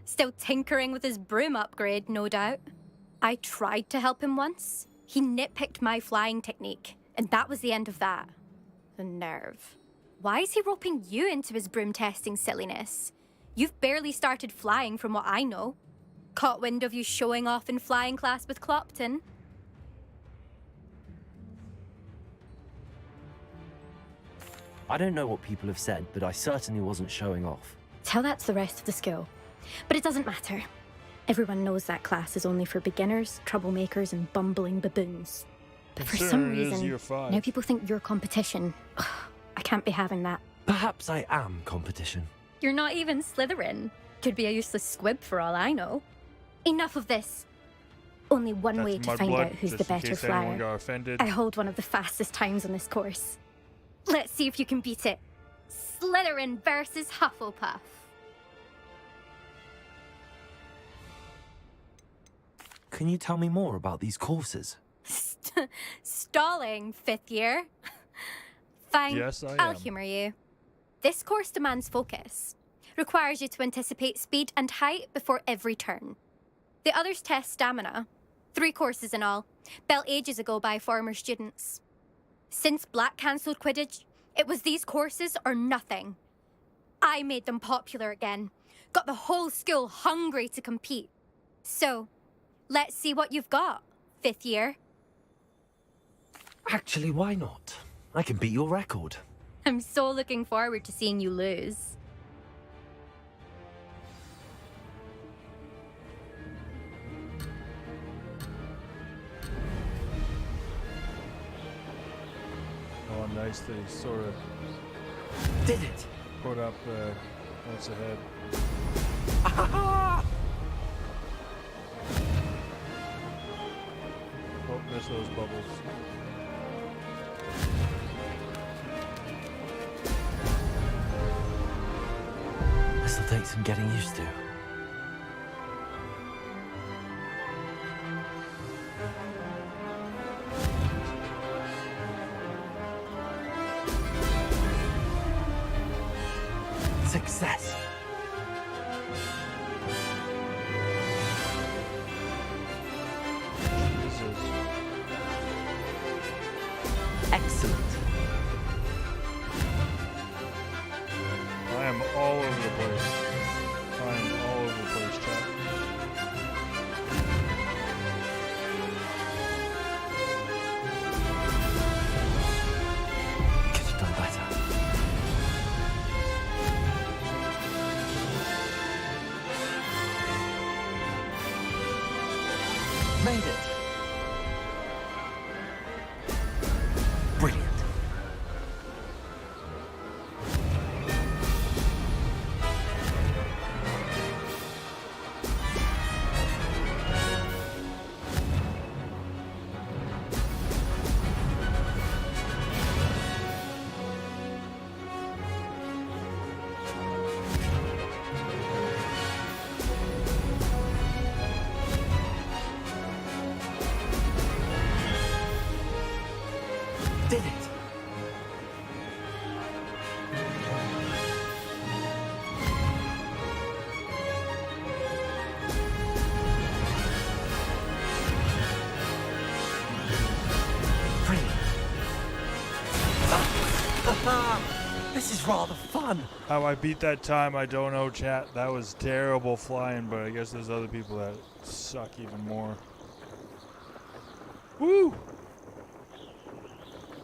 Still tinkering with his broom upgrade, no doubt. I tried to help him once. He nitpicked my flying technique, and that was the end of that. The nerve. Why is he roping you into his broom testing silliness? You've barely started flying from what I know. Caught wind of you showing off in flying class with Clopton. I don't know what people have said, but I certainly wasn't showing off. Tell that to the rest of the school. But it doesn't matter. Everyone knows that class is only for beginners, troublemakers, and bumbling baboons. But for some Considering it is reason, year 5. now people think you're competition. Ugh, I can't be having that. Perhaps I am competition. You're not even Slytherin. Could be a useless squib for all I know. Enough of this. Only one That's way to mud find blood, out who's just the in better case anyone flyer. got offended. I hold one of the fastest times on this course. Let's see if you can beat it. Slytherin versus Hufflepuff. Can you tell me more about these courses? Stalling, 5th year. Fine, Yes, I I'll am. humor you. This course demands focus. Requires you to anticipate speed and height before every turn. The others test stamina. 3 courses in all, built ages ago by former students. Since Black cancelled Quidditch, it was these courses or nothing. I made them popular again. Got the whole school hungry to compete. So, let's see what you've got, 5th year. Actually, why not? I can beat your record. I'm so looking forward to seeing you lose. Oh, nice. They sort of did it. Put up what's ahead. Oh, miss those bubbles. This'll take some getting used to. Success. Excellent. I am all over the place. I am all over the place, chat. Could have done better. Made it. Brilliant. Did it. This is rather fun. How I beat that time, I don't know, chat. That was terrible flying, but I guess there's other people that suck even more. Woo!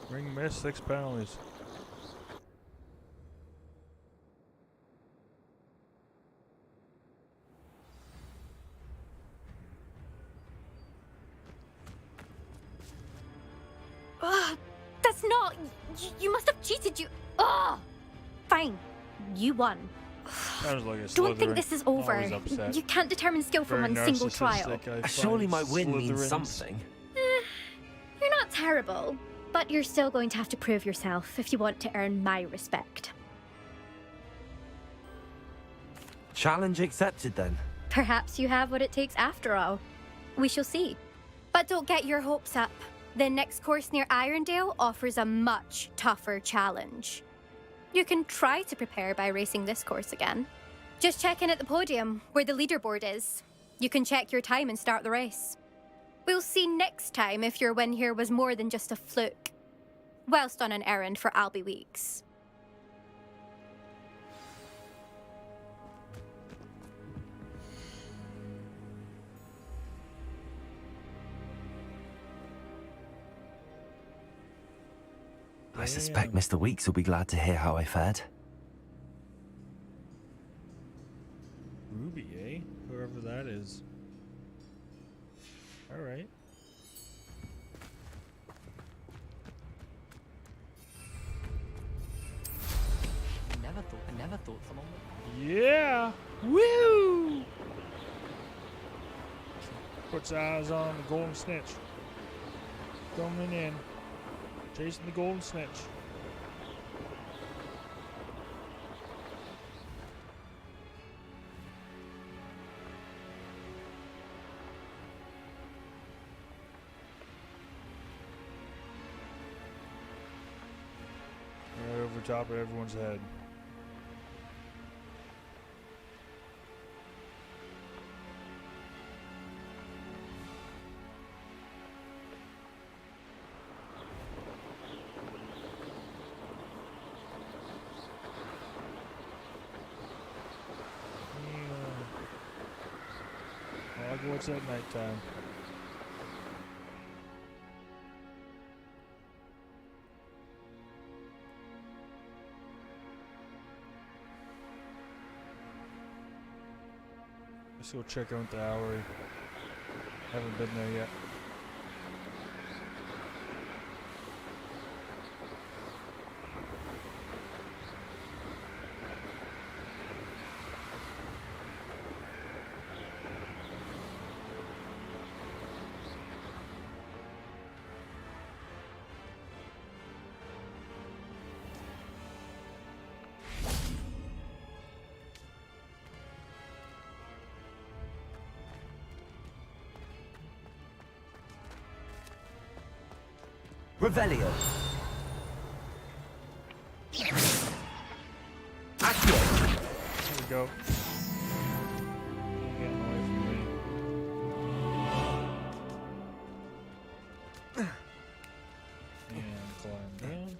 Ring miss, 6 penalties. Ugh, that's not... You must have cheated, you... Ugh! Fine. You won. Sounds like a Don't think Slytherin. this is over. Always upset. You can't determine skill from Very one single trial. narcissistic, I Surely find my win means Slytherins. something. You're not terrible, but you're still going to have to prove yourself if you want to earn my respect. Challenge accepted then. Perhaps you have what it takes after all. We shall see. But don't get your hopes up. The next course near Irondale offers a much tougher challenge. You can try to prepare by racing this course again. Just check in at the podium, where the leaderboard is. You can check your time and start the race. We'll see next time if your win here was more than just a fluke. Whilst on an errand for Albie Weeks. I suspect Mr. Weeks will be glad to hear how I fared. Ruby, eh? Whoever that is. All right. I never thought someone would. Yeah. Woo! Puts eyes on the golden snitch. Coming in. Chasing the golden snitch. Right over top of everyone's head. Hogwarts at nighttime. Let's go check out the Owlery. Haven't been there yet. Revelio. There we go. Getting away from me. And climb down.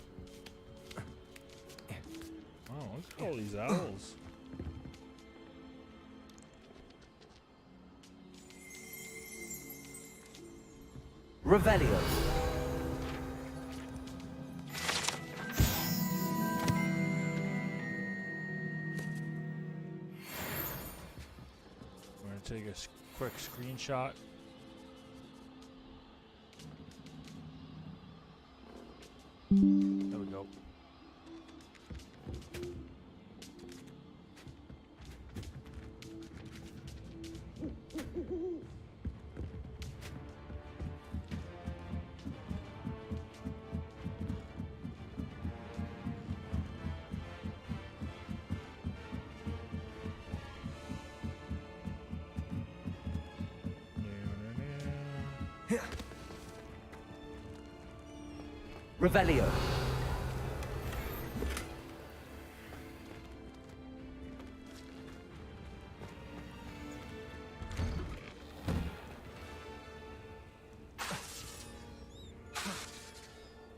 Wow, look at all these owls. Revelio. Take a quick screenshot. There we go. Revelio.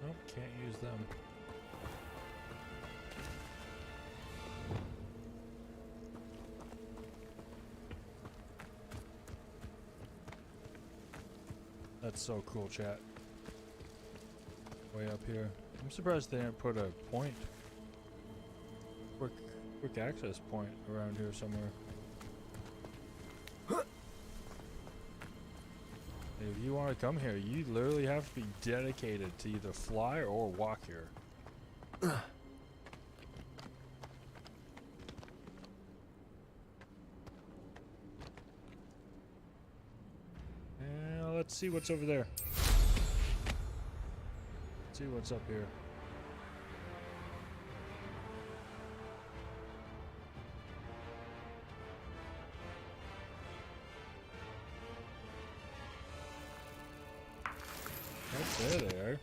Nope, can't use them. That's so cool, chat. Way up here. I'm surprised they didn't put a point. Quick access point around here somewhere. If you want to come here, you literally have to be dedicated to either fly or walk here. And let's see what's over there. Let's see what's up here. There they are.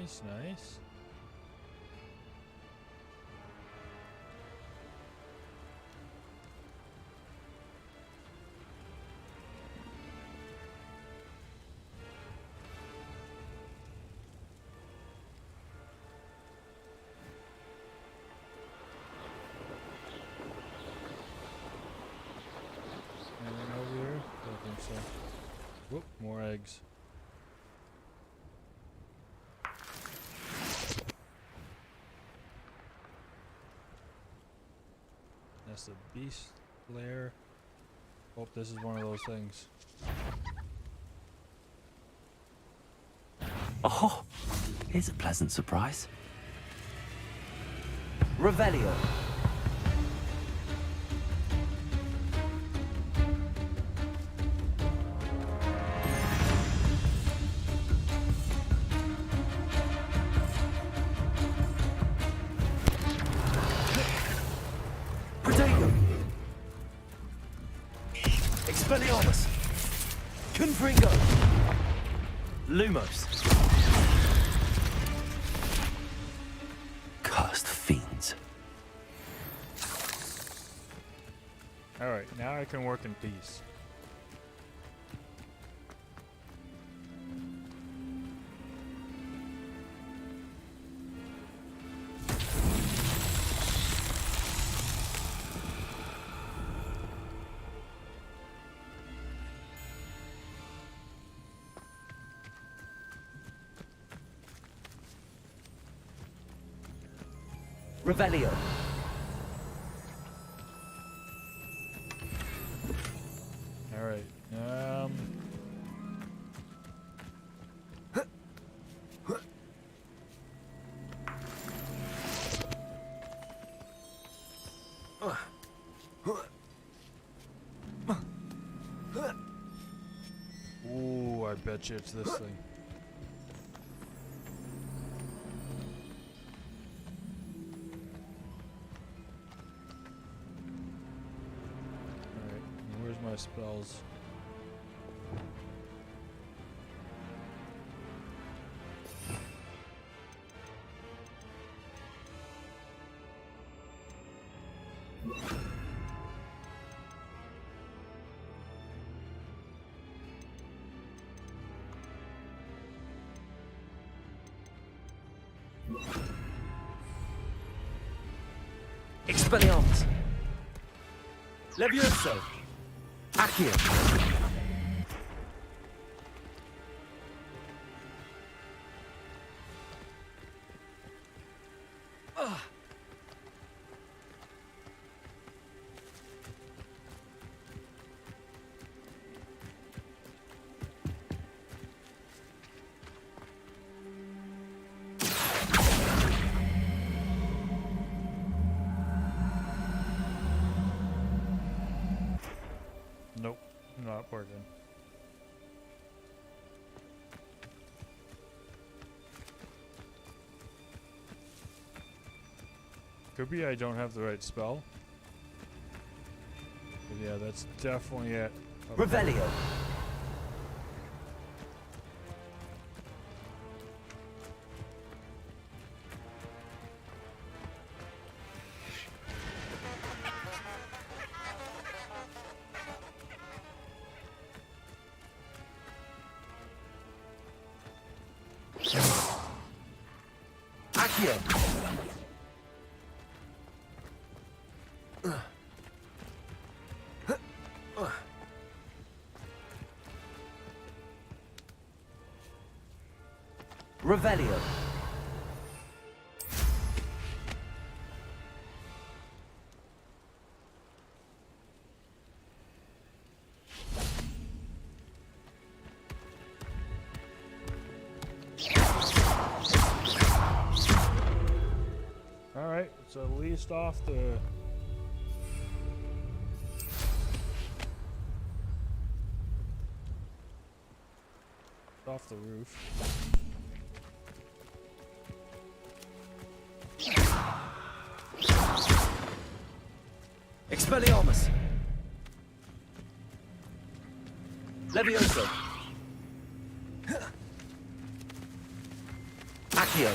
Nice, nice. Anything over here? Don't think so. Whoop, more eggs. That's the beast lair. Oh, this is one of those things. Oh, here's a pleasant surprise. Revelio. Protego. Expelliarmus. Confringo. Lumos. Cursed fiends. Alright, now I can work in peace. Revelio. Alright, ooh, I bet you it's this thing. Alright, where's my spells? Expelliarmus. Levioso. Accio. Nope, not working. Could be I don't have the right spell. But yeah, that's definitely it. Revelio. Accio. Revelio. Alright, so at least off the... off the roof. Expelliarmus. Levioso. Accio.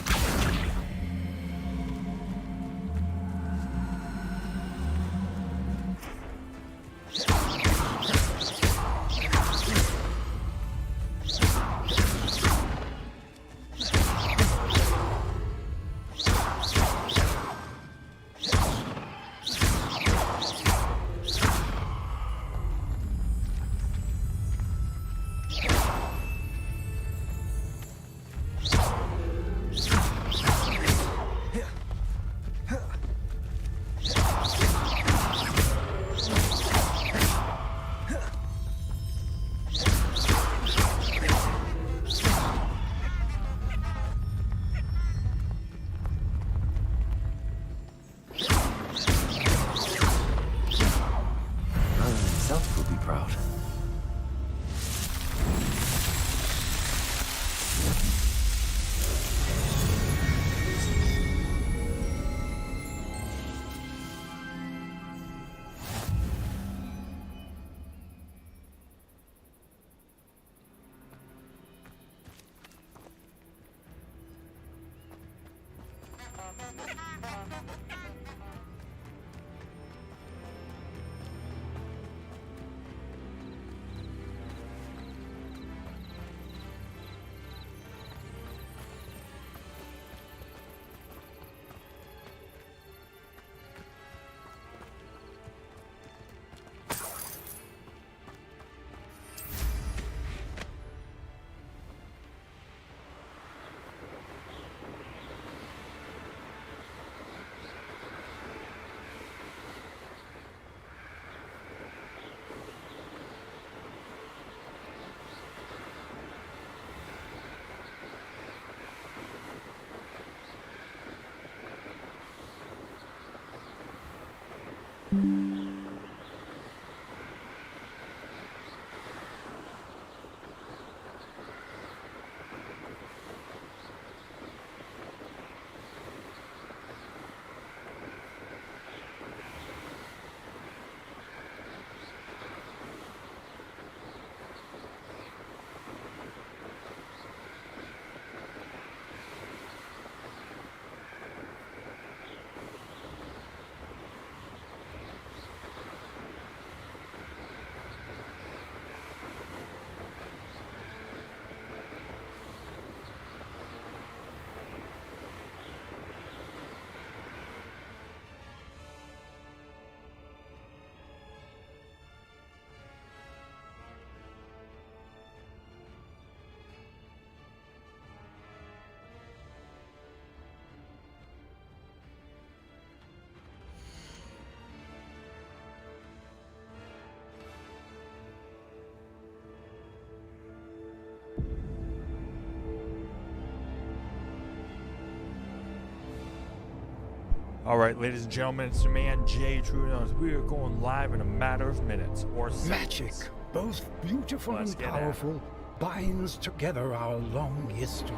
All right, ladies and gentlemen, it's your man Jay True North. We are going live in a matter of minutes or seconds. Magic, both beautiful Let's and get at it. powerful, binds together our long history.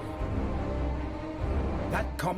That common